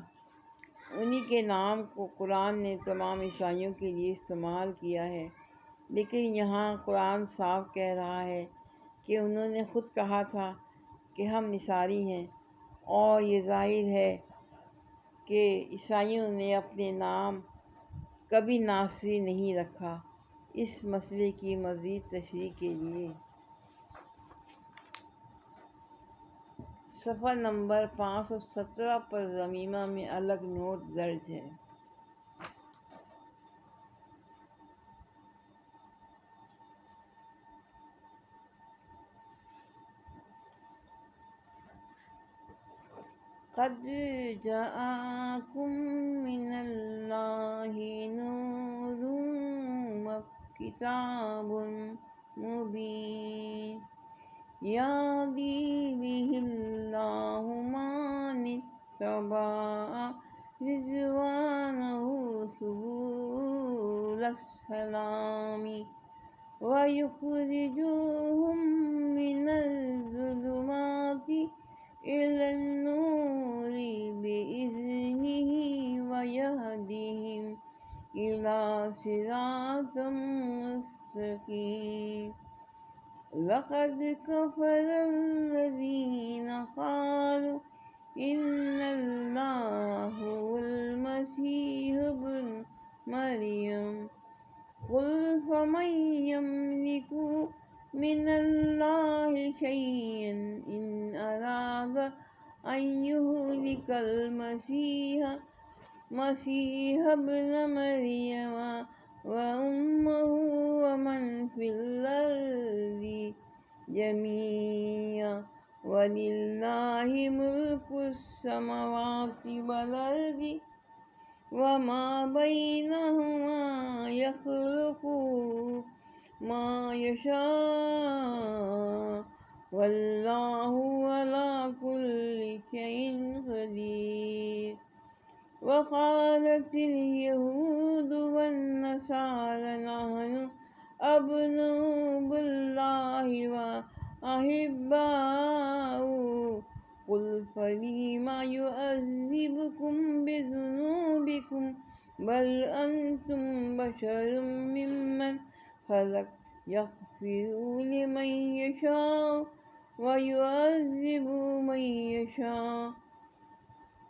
انہی کے نام کو قرآن نے تمام عیسائیوں کے لیے استعمال کیا ہے، لیکن یہاں قرآن صاف کہہ رہا ہے کہ انہوں نے خود کہا تھا کہ ہم نصاری ہیں، اور یہ ظاہر ہے کہ عیسائیوں نے اپنے نام کبھی ناصری نہیں رکھا۔ اس مسئلے کی مزید تشریح کے لیے صفحہ نمبر 517 پر ضمیمہ میں الگ نوٹ درج ہے۔ قد جاءکم من اللہ نور و کتاب مبین یہدی بہ اللہ من اتبع رضوانہ سبل السلام وَيُخْرِجُوهُم مِّنَ الظُّلُمَاتِ إِلَى النُّورِ بِإِذْنِهِ وَيَهْدِيهِمْ إِلَى صِرَاطٍ مُّسْتَقِيمٍ لَقَدْ كَفَرَ الَّذِينَ قَالُوا إِنَّ اللَّهَ هُوَ الْمَسِيحُ ابْنُ مَرْيَمَ قُلْ فَمَن يَمْلِكُ مِنَ اللَّهِ شَيْئًا إِنْ أَرَادَ أَن يُهْلِكَ المسيح ابْنَ مَرْيَمَ وَأُمَّهُ وَمَن فِي الْأَرْضِ جَمِيعًا وَلِلَّهِ مُلْكُ السَّمَاوَاتِ وَالْأَرْضِ وَمَا بَيْنَهُمَا يَخْلُقُ مَا يَشَاءُ وَاللَّهُ عَلَى كُلِّ شَيْءٍ قَدِيرٌ وَقَالَتِ الْيَهُودُ وَالنَّصَارَى نَحْنُ أَبْنَاءُ اللَّهِ وَأَحِبَّاؤُهُ قُلْ فَلِمَ يُعَذِّبُكُم بِذُنُوبِكُمْ بَلْ أَنْتُمْ بَشَرٌ مِّمَّنْ خَلَقَ يَغْفِرُ لِمَن يَشَاءُ وَيُعَذِّبُ مَن يَشَاءُ۔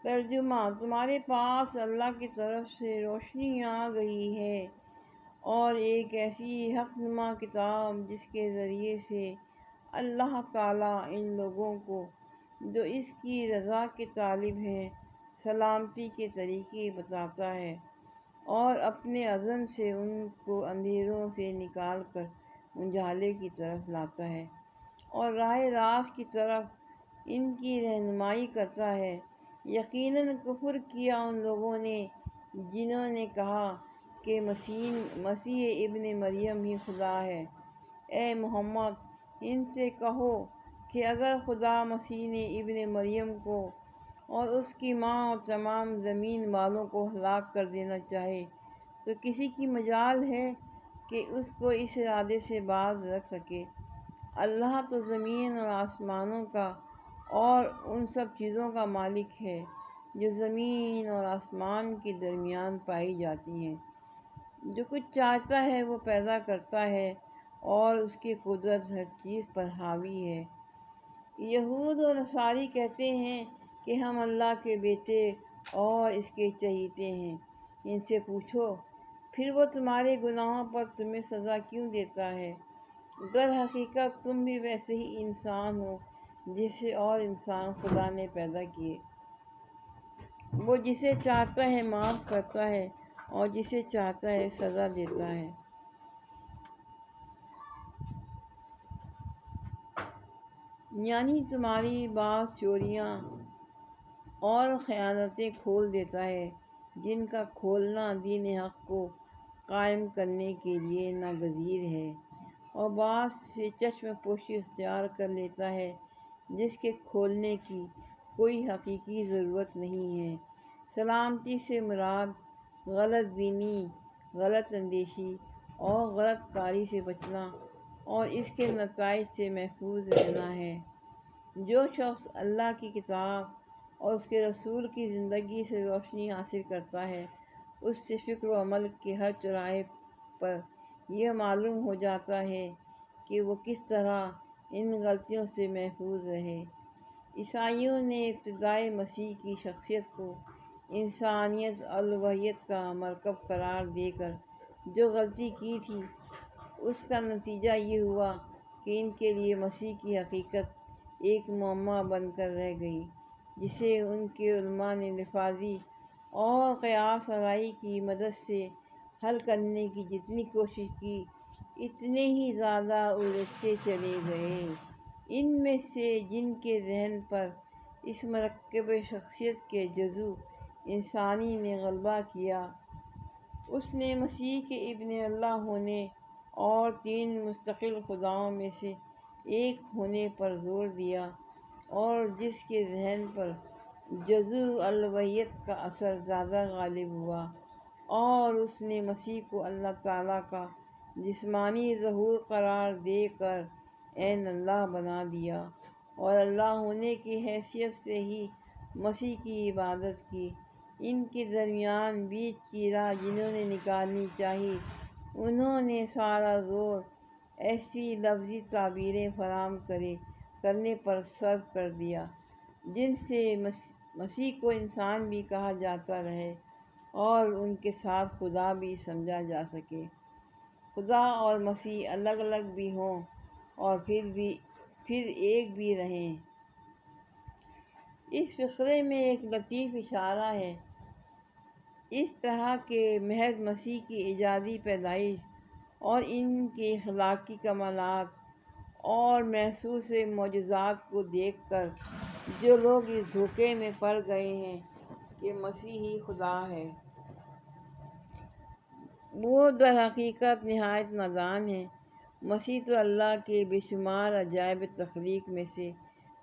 ترجمہ: تمہارے پاس اللہ کی طرف سے روشنی آ گئی ہے اور ایک ایسی حق نما کتاب جس کے ذریعے سے اللہ تعالیٰ ان لوگوں کو جو اس کی رضا کے طالب ہیں سلامتی کے طریقے بتاتا ہے اور اپنے عزم سے ان کو اندھیروں سے نکال کر اجالے کی طرف لاتا ہے اور راہ راست کی طرف ان کی رہنمائی کرتا ہے۔ یقیناً کفر کیا ان لوگوں نے جنہوں نے کہا کہ مسیح ابن مریم ہی خدا ہے۔ اے محمد، ان سے کہو کہ اگر خدا مسیح ابن مریم کو اور اس کی ماں اور تمام زمین والوں کو ہلاک کر دینا چاہے تو کسی کی مجال ہے کہ اس کو اس ارادے سے باز رکھ سکے؟ اللہ تو زمین اور آسمانوں کا اور ان سب چیزوں کا مالک ہے جو زمین اور آسمان کے درمیان پائی جاتی ہیں۔ جو کچھ چاہتا ہے وہ پیدا کرتا ہے اور اس کی قدرت ہر چیز پر حاوی ہے۔ یہود و نصاری کہتے ہیں کہ ہم اللہ کے بیٹے اور اس کے چہیتے ہیں۔ ان سے پوچھو پھر وہ تمہارے گناہوں پر تمہیں سزا کیوں دیتا ہے؟ در حقیقت تم بھی ویسے ہی انسان ہو جیسے اور انسان خدا نے پیدا کیے۔ وہ جسے چاہتا ہے معاف کرتا ہے اور جسے چاہتا ہے سزا دیتا ہے۔ یعنی تمہاری بعض چوریاں اور خیانتیں کھول دیتا ہے جن کا کھولنا دین حق کو قائم کرنے کے لیے ناگزیر ہے، اور بعض سے چشم پوشی اختیار کر لیتا ہے جس کے کھولنے کی کوئی حقیقی ضرورت نہیں ہے۔ سلامتی سے مراد غلط بینی، غلط اندیشی اور غلط کاری سے بچنا اور اس کے نتائج سے محفوظ رہنا ہے۔ جو شخص اللہ کی کتاب اور اس کے رسول کی زندگی سے روشنی حاصل کرتا ہے، اس سے فکر و عمل کے ہر چوراہے پر یہ معلوم ہو جاتا ہے کہ وہ کس طرح ان غلطیوں سے محفوظ رہے۔ عیسائیوں نے ابتدائی مسیح کی شخصیت کو انسانیت اور الوہیت کا مرکب قرار دے کر جو غلطی کی تھی، اس کا نتیجہ یہ ہوا کہ ان کے لیے مسیح کی حقیقت ایک معمہ بن کر رہ گئی، جسے ان کے علماء نے لفاظی اور قیاس آرائی کی مدد سے حل کرنے کی جتنی کوشش کی، اتنے ہی زیادہ الجھتے چلے گئے۔ ان میں سے جن کے ذہن پر اس مرکب شخصیت کے جزو انسانی نے غلبہ کیا، اس نے مسیح کے ابن اللہ ہونے اور تین مستقل خداؤں میں سے ایک ہونے پر زور دیا، اور جس کے ذہن پر جزو الوہیت کا اثر زیادہ غالب ہوا، اور اس نے مسیح کو اللہ تعالیٰ کا جسمانی ظہور قرار دے کر عین اللہ بنا دیا، اور اللہ ہونے کی حیثیت سے ہی مسیح کی عبادت کی۔ ان کے درمیان بیچ کی راہ جنہوں نے نکالنی چاہی، انہوں نے سارا زور ایسی لفظی تعبیریں فراہم کرنے پر صرف کر دیا جن سے مسیح کو انسان بھی کہا جاتا رہے اور ان کے ساتھ خدا بھی سمجھا جا سکے۔ خدا اور مسیح الگ الگ بھی ہوں اور پھر ایک بھی رہیں۔ اس فقرے میں ایک لطیف اشارہ ہے اس طرح کہ محض مسیح کی ایجادی پیدائش اور ان کے اخلاقی کمالات اور محسوس معجزات کو دیکھ کر جو لوگ اس دھوکے میں پڑ گئے ہیں کہ مسیح ہی خدا ہے، وہ در حقیقت نہایت نادان ہیں۔ مسیح تو اللہ کے بے شمار عجائب تخلیق میں سے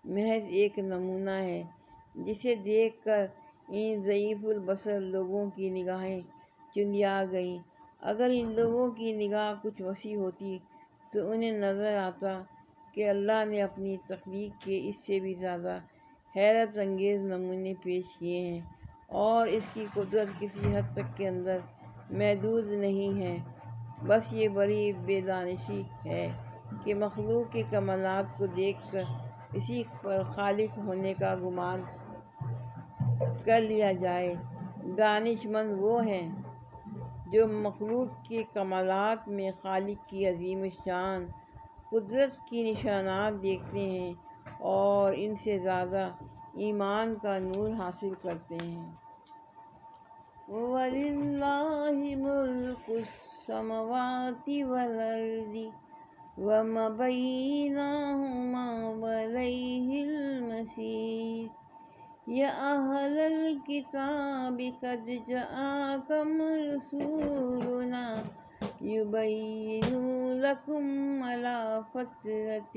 محض ایک نمونہ ہے، جسے دیکھ کر ان ضعیف البصر لوگوں کی نگاہیں چندیا گئیں۔ اگر ان لوگوں کی نگاہ کچھ وسیع ہوتی تو انہیں نظر آتا کہ اللہ نے اپنی تخلیق کے اس سے بھی زیادہ حیرت انگیز نمونے پیش کیے ہیں، اور اس کی قدرت کسی حد تک کے اندر محدود نہیں ہے۔ بس یہ بڑی بے دانشی ہے کہ مخلوق کے کمالات کو دیکھ کر اسی پر خالق ہونے کا گمان کر لیا جائے۔ دانش مند وہ ہیں جو مخلوق کے کمالات میں خالق کی عظیم الشان قدرت کی نشانات دیکھتے ہیں اور ان سے زیادہ ایمان کا نور حاصل کرتے ہیں۔ وَلِلَّهِ مُلْكُ السَّمَاوَاتِ وَالْأَرْضِ وَمَا بَيْنَهُمَا وَإِلَيْهِ الْمَصِيرُ يَا أَهْلَ الْكِتَابِ قَدْ جَاءَكُمْ رَسُولُنَا يُبَيِّنُ لَكُمْ عَلَى فَتْرَةٍ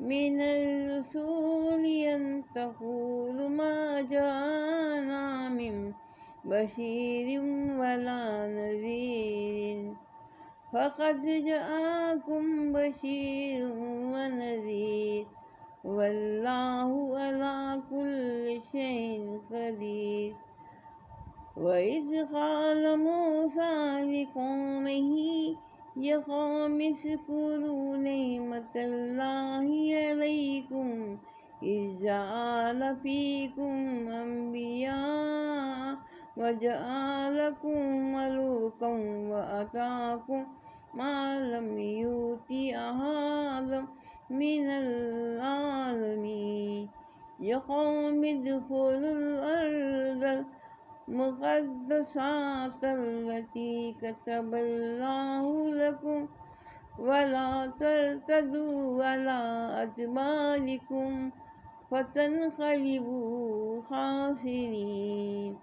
مِّنَ الرُّسُلِ أَن تَقُولُوا مَا جَاءَنَا مِن بَشِيرٍ وَلَا نَذِيرٍ فَقَدْ جَاءَكُم بَشِيرٌ وَنَذِيرٌ وَاللَّهُ عَلَى كُلِّ شَيْءٍ قَدِيرٌ وَإِذْ قَالَ مُوسَىٰ لِقَوْمِهِ يَا قَوْمِ اذْكُرُوا نِعْمَةَ اللَّهِ عَلَيْكُمْ إِذْ جَعَلَ فِيكُمْ أَنبِيَاءَ وَجَعَلَكُم مُّلُوكًا وَآتَاكُم مَّا لَمْ يُؤْتِ أَحَدًا مِّنَ الْعَالَمِينَ يَا قَوْمِ ادْخُلُوا الْأَرْضَ الْمُقَدَّسَةَ الَّتِي كَتَبَ اللَّهُ لَكُمْ وَلَا تَرْتَدُّوا عَلَىٰ أَدْبَارِكُمْ فَتَنقَلِبُوا خَاسِرِينَ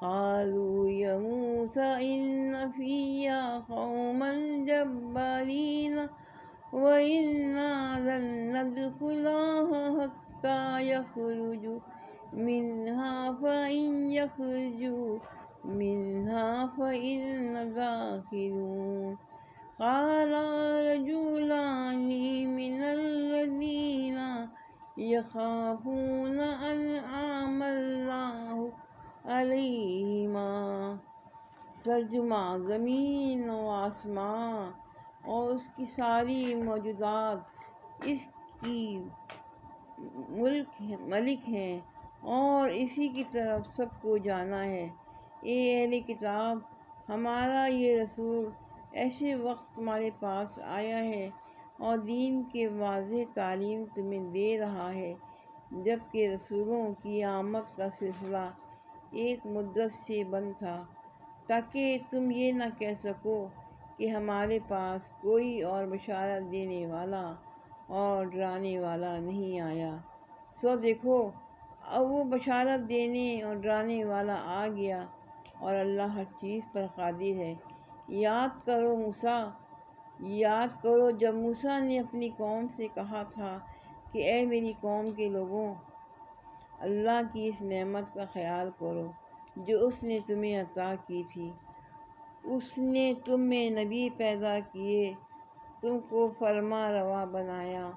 قَالُوا يَا مُوسَىٰ إِنَّ فِيهَا قَوْمًا جَبَّارِينَ وَإِنَّا لَن نَّدْخُلَهَا حَتَّىٰ يَخْرُجُوا مِنْهَا فَإِن يَخْرُجُوا مِنْهَا فَإِنَّا دَاخِلُونَ قَالَ رَجُلَانِ مِنَ الَّذِينَ یخافون انعام اللہ علیہما۔ ترجمہ: زمین و آسمان اور اس کی ساری موجودات اس کی ملک ہیں اور اسی کی طرف سب کو جانا ہے۔ اے اہل کتاب، ہمارا یہ رسول ایسے وقت تمہارے پاس آیا ہے اور دین کے واضح تعلیم تمہیں دے رہا ہے جبکہ رسولوں کی آمد کا سلسلہ ایک مدت سے بند تھا، تاکہ تم یہ نہ کہہ سکو کہ ہمارے پاس کوئی اور بشارت دینے والا اور ڈرانے والا نہیں آیا۔ سو دیکھو، اب وہ بشارت دینے اور ڈرانے والا آ گیا اور اللہ ہر چیز پر قادر ہے۔ یاد کرو جب موسیٰ نے اپنی قوم سے کہا تھا کہ اے میری قوم کے لوگوں، اللہ کی اس نعمت کا خیال کرو جو اس نے تمہیں عطا کی تھی۔ اس نے تم میں نبی پیدا کیے، تم کو فرما روا بنایا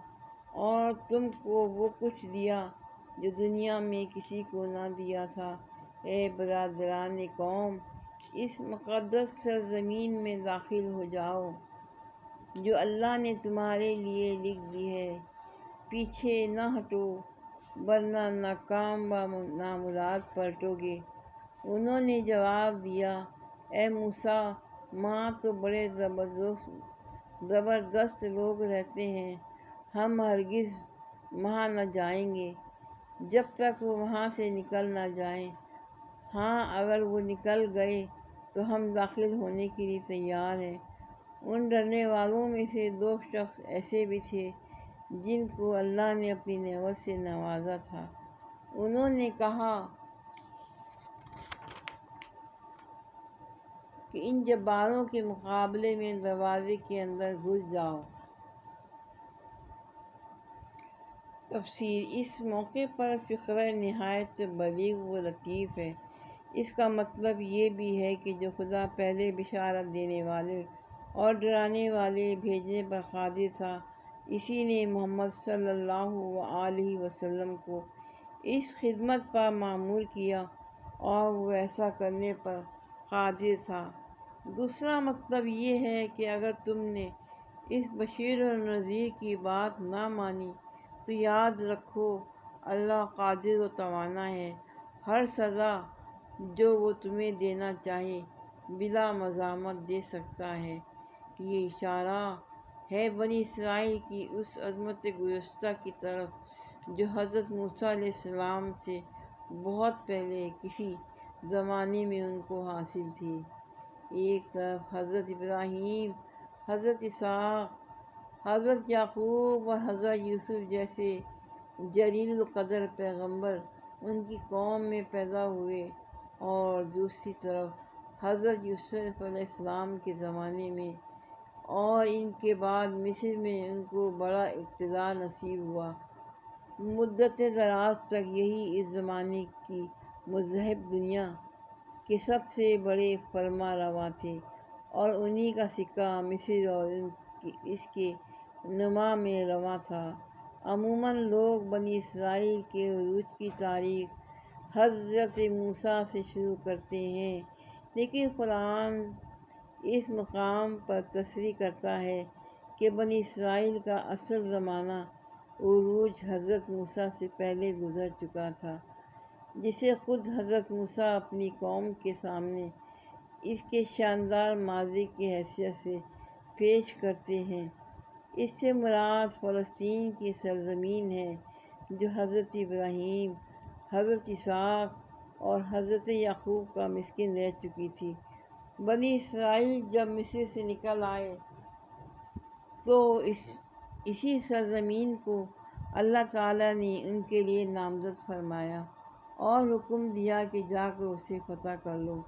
اور تم کو وہ کچھ دیا جو دنیا میں کسی کو نہ دیا تھا۔ اے برادران قوم، اس مقدس سرزمین میں داخل ہو جاؤ جو اللہ نے تمہارے لیے لکھ دی ہے، پیچھے نہ ہٹو ورنہ ناکام و نامراد پلٹو گے۔ انہوں نے جواب دیا، اے موسیٰ، وہاں تو بڑے زبردست لوگ رہتے ہیں، ہم ہرگز وہاں نہ جائیں گے جب تک وہ وہاں سے نکل نہ جائیں۔ ہاں، اگر وہ نکل گئے تو ہم داخل ہونے کے لیے تیار ہیں۔ ان ڈرنے والوں میں سے 2 شخص ایسے بھی تھے جن کو اللہ نے اپنی نعمت سے نوازا تھا۔ انہوں نے کہا کہ ان جباروں کے مقابلے میں دروازے کے اندر گھس جاؤ۔ تفسیر: اس موقع پر فقرہ نہایت بلیغ و لطیف ہے۔ اس کا مطلب یہ بھی ہے کہ جو خدا پہلے بشارت دینے والے اور ڈرانے والے بھیجنے پر قادر تھا، اسی نے محمد صلی اللہ علیہ وسلم کو اس خدمت پر مأمور کیا اور وہ ایسا کرنے پر قادر تھا۔ دوسرا مطلب یہ ہے کہ اگر تم نے اس بشیر و نذیر کی بات نہ مانی تو یاد رکھو اللہ قادر و توانا ہے، ہر سزا جو وہ تمہیں دینا چاہے بلا مزاحمت دے سکتا ہے۔ یہ اشارہ ہے بنی اسرائیل کی اس عظمت گزشتہ کی طرف جو حضرت موسیٰ علیہ السلام سے بہت پہلے کسی زمانے میں ان کو حاصل تھی۔ ایک طرف حضرت ابراہیم، حضرت اسحاق، حضرت یعقوب اور حضرت یوسف جیسے جلیل القدر پیغمبر ان کی قوم میں پیدا ہوئے اور دوسری طرف حضرت یوسف علیہ السلام کے زمانے میں اور ان کے بعد مصر میں ان کو بڑا اقتدار نصیب ہوا۔ مدت دراز تک یہی اس زمانے کی مذہب دنیا کے سب سے بڑے فرما روا تھے اور انہی کا سکہ مصر اور اس کے نما میں رواں تھا۔ عموماً لوگ بنی اسرائیل کے عروج کی تاریخ حضرت موسیٰ سے شروع کرتے ہیں، لیکن قرآن اس مقام پر تصریح کرتا ہے کہ بنی اسرائیل کا اصل زمانہ عروج حضرت موسیٰ سے پہلے گزر چکا تھا، جسے خود حضرت موسیٰ اپنی قوم کے سامنے اس کے شاندار ماضی کی حیثیت سے پیش کرتے ہیں۔ اس سے مراد فلسطین کی سرزمین ہے جو حضرت ابراہیم، حضرت اسحاق اور حضرت یعقوب کا مسکن رہ چکی تھی۔ بنی اسرائیل جب مصر سے نکل آئے تو اسی سرزمین کو اللہ تعالیٰ نے ان کے لیے نامزد فرمایا اور حکم دیا کہ جا کر اسے فتح کر لو۔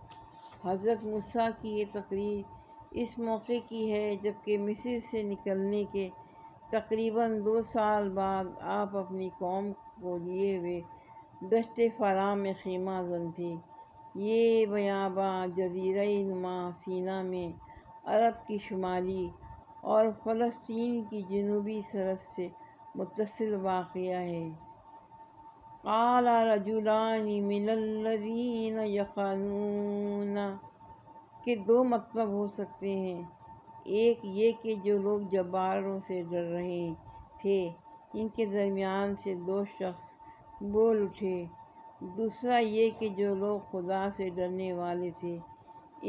حضرت موسیٰ کی یہ تقریر اس موقع کی ہے جبکہ مصر سے نکلنے کے تقریباً 2 سال بعد آپ اپنی قوم کو لیے ہوئے دشت فراں میں خیمہ زن تھے۔ یہ بیاباں جزیرہ نما سینا میں عرب کی شمالی اور فلسطین کی جنوبی سرحد سے متصل واقعہ ہے۔ قال رجلان من الذین یقولون، کہ دو مطلب ہو سکتے ہیں، ایک یہ کہ جو لوگ جباروں سے ڈر رہے تھے ان کے درمیان سے دو شخص بول اٹھے، دوسرا یہ کہ جو لوگ خدا سے ڈرنے والے تھے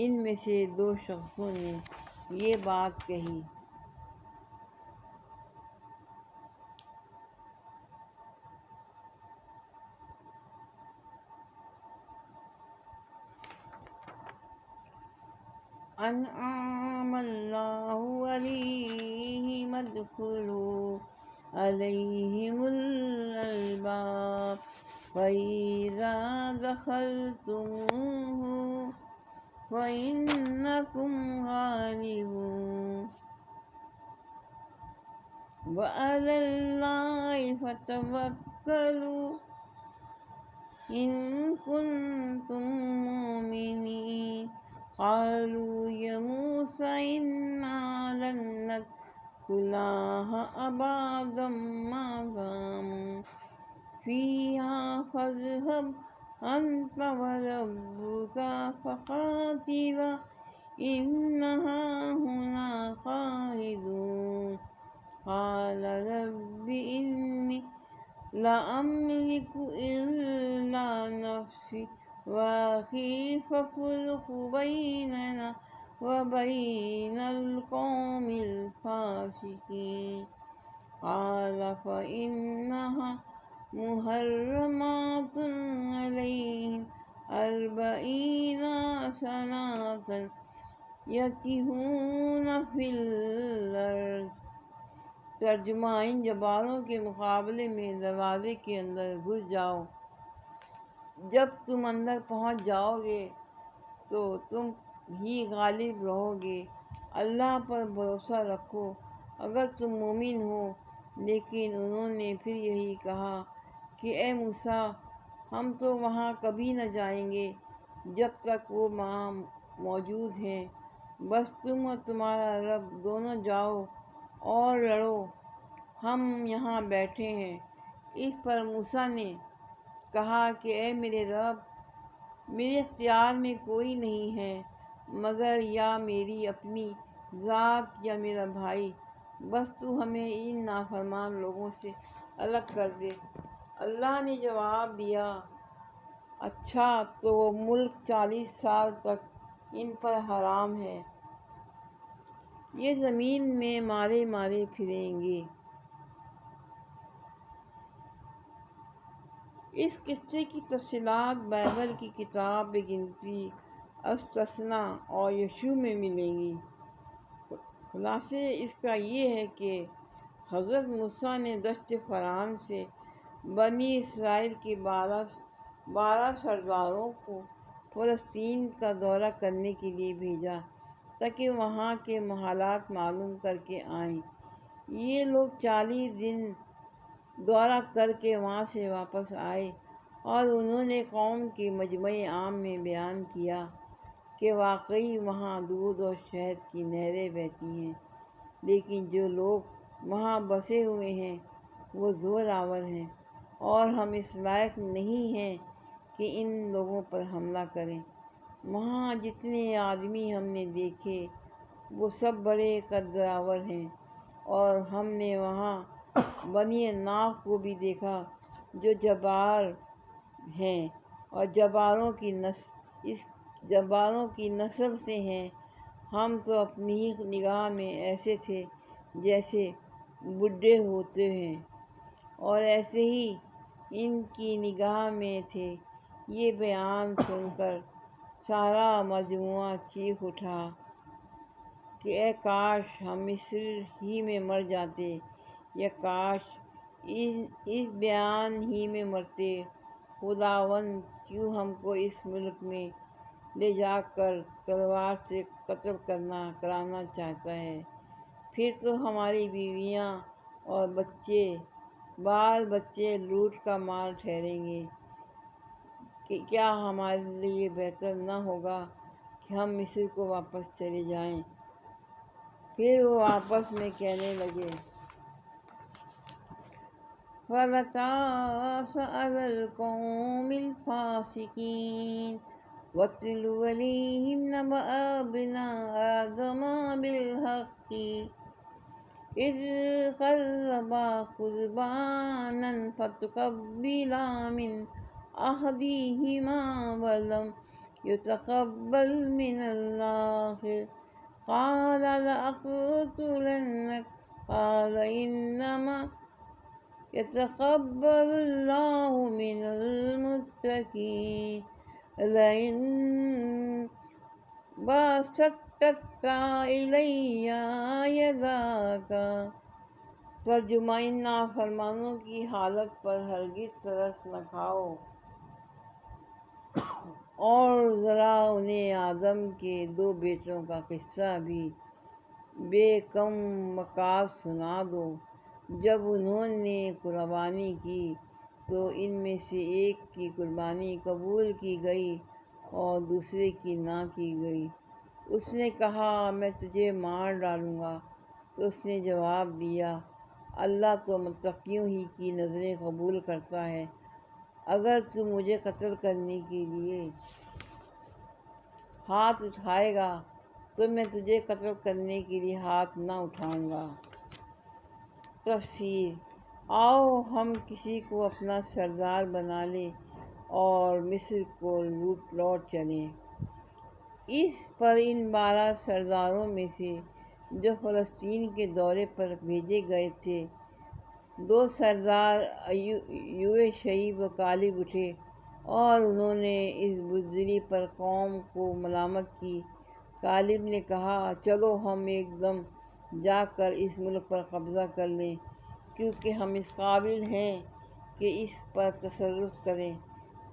ان میں سے دو شخصوں نے یہ بات کہی۔ انعم اللہ علیہم ادخلوا علیہم الباب فإذا دخلتموه فإنکم غالبون وعلی اللہ فتوکلوا ان کنتم مؤمنین۔ قالوا یا موسیٰ انا لن ندخلها ابدا ما داموا فیہا فاذہب انت وربک فقاتلا انہا ہنا قاعدون۔ قال رب انی لا املک الا نفسی واخی فافرق بیننا وبین القوم الفاسقین۔ قال فإنها محرمات علیہم 40 سنة یتیہون فی الارض۔ ترجمہ، ان جباروں کے مقابلے میں دروازے کے اندر گھس جاؤ، جب تم اندر پہنچ جاؤ گے تو تم ہی غالب رہو گے، اللہ پر بھروسہ رکھو اگر تم مومن ہو۔ لیکن انہوں نے پھر یہی کہا کہ اے موسیٰ، ہم تو وہاں کبھی نہ جائیں گے جب تک وہ وہاں موجود ہیں، بس تم اور تمہارا رب دونوں جاؤ اور لڑو، ہم یہاں بیٹھے ہیں۔ اس پر موسیٰ نے کہا کہ اے میرے رب، میرے اختیار میں کوئی نہیں ہے مگر یا میری اپنی ذات یا میرا بھائی، بس تو ہمیں ان نافرمان لوگوں سے الگ کر دے۔ اللہ نے جواب دیا، اچھا تو وہ ملک 40 سال تک ان پر حرام ہے، یہ زمین میں مارے مارے پھریں گے۔ اس قصے کی تفصیلات بائبل کی کتاب بے گنتی استثنا اور یشوع میں ملیں گی۔ خلاصے اس کا یہ ہے کہ حضرت موسیٰ نے دشت فرعون سے بنی اسرائیل کے 12 سرداروں کو فلسطین کا دورہ کرنے کے لیے بھیجا تاکہ وہاں کے حالات معلوم کر کے آئیں۔ یہ لوگ 40 دن دورہ کر کے وہاں سے واپس آئے اور انہوں نے قوم کے مجمع عام میں بیان کیا کہ واقعی وہاں دودھ اور شہد کی نہریں بہتی ہیں، لیکن جو لوگ وہاں بسے ہوئے ہیں وہ زور آور ہیں اور ہم اس لائق نہیں ہیں کہ ان لوگوں پر حملہ کریں۔ وہاں جتنے آدمی ہم نے دیکھے وہ سب بڑے قدآور ہیں، اور ہم نے وہاں بنی نوح کو بھی دیکھا جو جبار ہیں اور جباروں کی نسل سے ہیں۔ ہم تو اپنی ہی نگاہ میں ایسے تھے جیسے بڈھے ہوتے ہیں، اور ایسے ہی ان کی نگاہ میں تھے۔ یہ بیان سن کر سارا مجموعہ چیخ اٹھا کہ اے کاش ہم مصر ہی میں مر جاتے، یا کاش اس بیان ہی میں مرتے۔ خداوند کیوں ہم کو اس ملک میں لے جا کر تلوار سے قتل کرانا چاہتا ہے؟ پھر تو ہماری بیویاں اور بال بچے لوٹ کا مال ٹھہریں گے۔ کہ کیا ہمارے لیے بہتر نہ ہوگا کہ ہم مصر کو واپس چلے جائیں؟ پھر وہ آپس میں کہنے لگے، فلتعس على القوم الفاسقين واتل عليهم نبأ ابناء آدم بالحق إذ قربا قربانا فتقبل من أحدهما ولم يتقبل من الآخر قال لأقتلنك قال إنما يتقبل الله من المتقين لئن بسطت إلي يداك۔ ترجمہ: ان نافرمانوں کی حالت پر ہرگز ترس نہ کھاؤ اور ذرا انہیں آدم کے 2 بیٹوں کا قصہ بھی بے کم وقاص سنا دو۔ جب انہوں نے قربانی کی تو ان میں سے ایک کی قربانی قبول کی گئی اور دوسرے کی نہ کی گئی۔ اس نے کہا میں تجھے مار ڈالوں گا، تو اس نے جواب دیا اللہ تو متقیوں ہی کی نذریں قبول کرتا ہے، اگر تو مجھے قتل کرنے کے لیے ہاتھ اٹھائے گا تو میں تجھے قتل کرنے کے لیے ہاتھ نہ اٹھاؤں گا۔ تفسیر: آؤ ہم کسی کو اپنا سردار بنا لیں اور مصر کو لوٹ چلیں۔ اس پر ان 12 سرداروں میں سے جو فلسطین کے دورے پر بھیجے گئے تھے 2 سردار یوشع و کالب اٹھے اور انہوں نے اس بزدلی پر قوم کو ملامت کی۔ کالب نے کہا چلو ہم ایک دم جا کر اس ملک پر قبضہ کر لیں، کیونکہ ہم اس قابل ہیں کہ اس پر تصرف کریں۔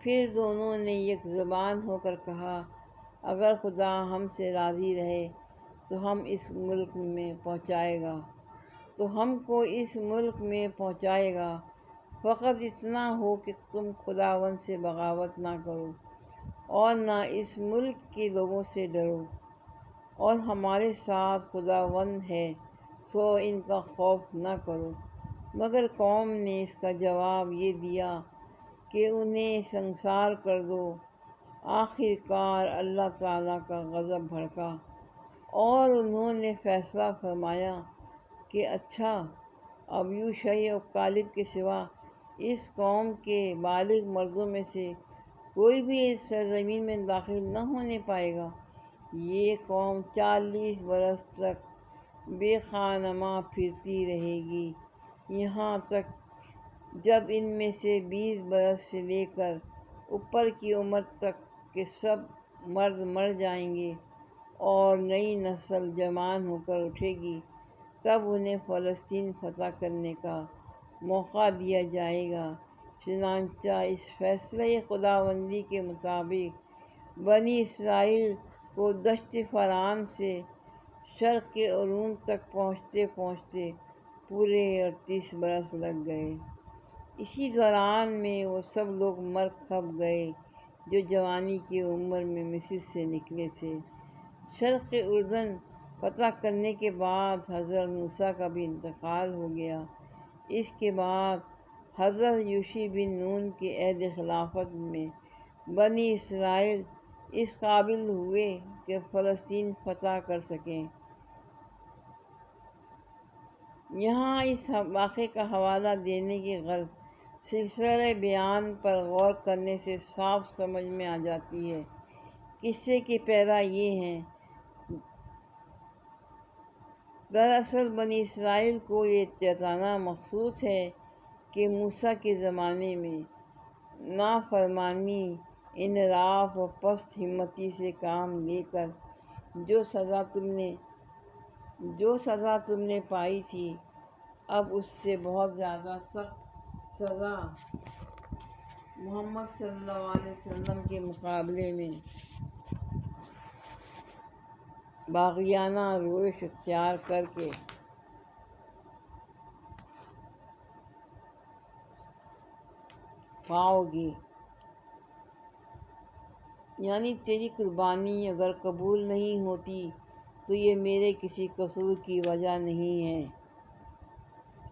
پھر دونوں نے یک زبان ہو کر کہا اگر خدا ہم سے راضی رہے تو ہم اس ملک میں پہنچائے گا، فقط اتنا ہو کہ تم خداوند سے بغاوت نہ کرو اور نہ اس ملک کے لوگوں سے ڈرو، اور ہمارے ساتھ خداوند ہے سو ان کا خوف نہ کرو۔ مگر قوم نے اس کا جواب یہ دیا کہ انہیں سنسار کر دو۔ آخر کار اللہ تعالیٰ کا غضب بھڑکا اور انہوں نے فیصلہ فرمایا کہ اچھا، اب یوشع و کالب کے سوا اس قوم کے بالغ مردوں میں سے کوئی بھی اس سرزمین میں داخل نہ ہونے پائے گا۔ یہ قوم 40 برس تک بے خانماں پھرتی رہے گی، یہاں تک جب ان میں سے 20 برس سے لے کر اوپر کی عمر تک کے سب مرد مر جائیں گے اور نئی نسل جوان ہو کر اٹھے گی، تب انہیں فلسطین فتح کرنے کا موقع دیا جائے گا۔ چنانچہ اس فیصلہ خداوندی کے مطابق بنی اسرائیل کو دشت فاران سے شرق کے عرون تک پہنچتے پہنچتے پورے 38 برس لگ گئے۔ اسی دوران میں وہ سب لوگ مر کھپ گئے جو جوانی کی عمر میں مصر سے نکلے تھے۔ شرق اردن فتح کرنے کے بعد حضرت موسیٰ کا بھی انتقال ہو گیا۔ اس کے بعد حضرت یوشع بن نون کے عہد خلافت میں بنی اسرائیل اس قابل ہوئے کہ فلسطین فتح کر سکیں۔ یہاں اس واقعے کا حوالہ دینے کی غرض سلسلہ بیان پر غور کرنے سے صاف سمجھ میں آ جاتی ہے۔ قصے کے پیرا یہ ہیں۔ دراصل بنی اسرائیل کو یہ جتانا مقصود ہے کہ موسیٰ کے زمانے میں نافرمانی، انحراف و پست ہمتی سے کام لے کر جو سزا تم نے پائی تھی، اب اس سے بہت زیادہ سخت سزا محمد صلی اللہ علیہ وسلم کے مقابلے میں باغیانہ روش اختیار کر کے پاؤ گی۔ یعنی تیری قربانی اگر قبول نہیں ہوتی تو یہ میرے کسی قصور کی وجہ نہیں ہے،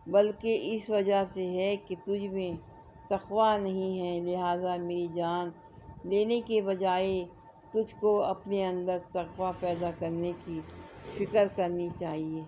بلکہ اس وجہ سے ہے کہ تجھ میں تقویٰ نہیں ہے، لہٰذا میری جان لینے کے بجائے تجھ کو اپنے اندر تقویٰ پیدا کرنے کی فکر کرنی چاہیے۔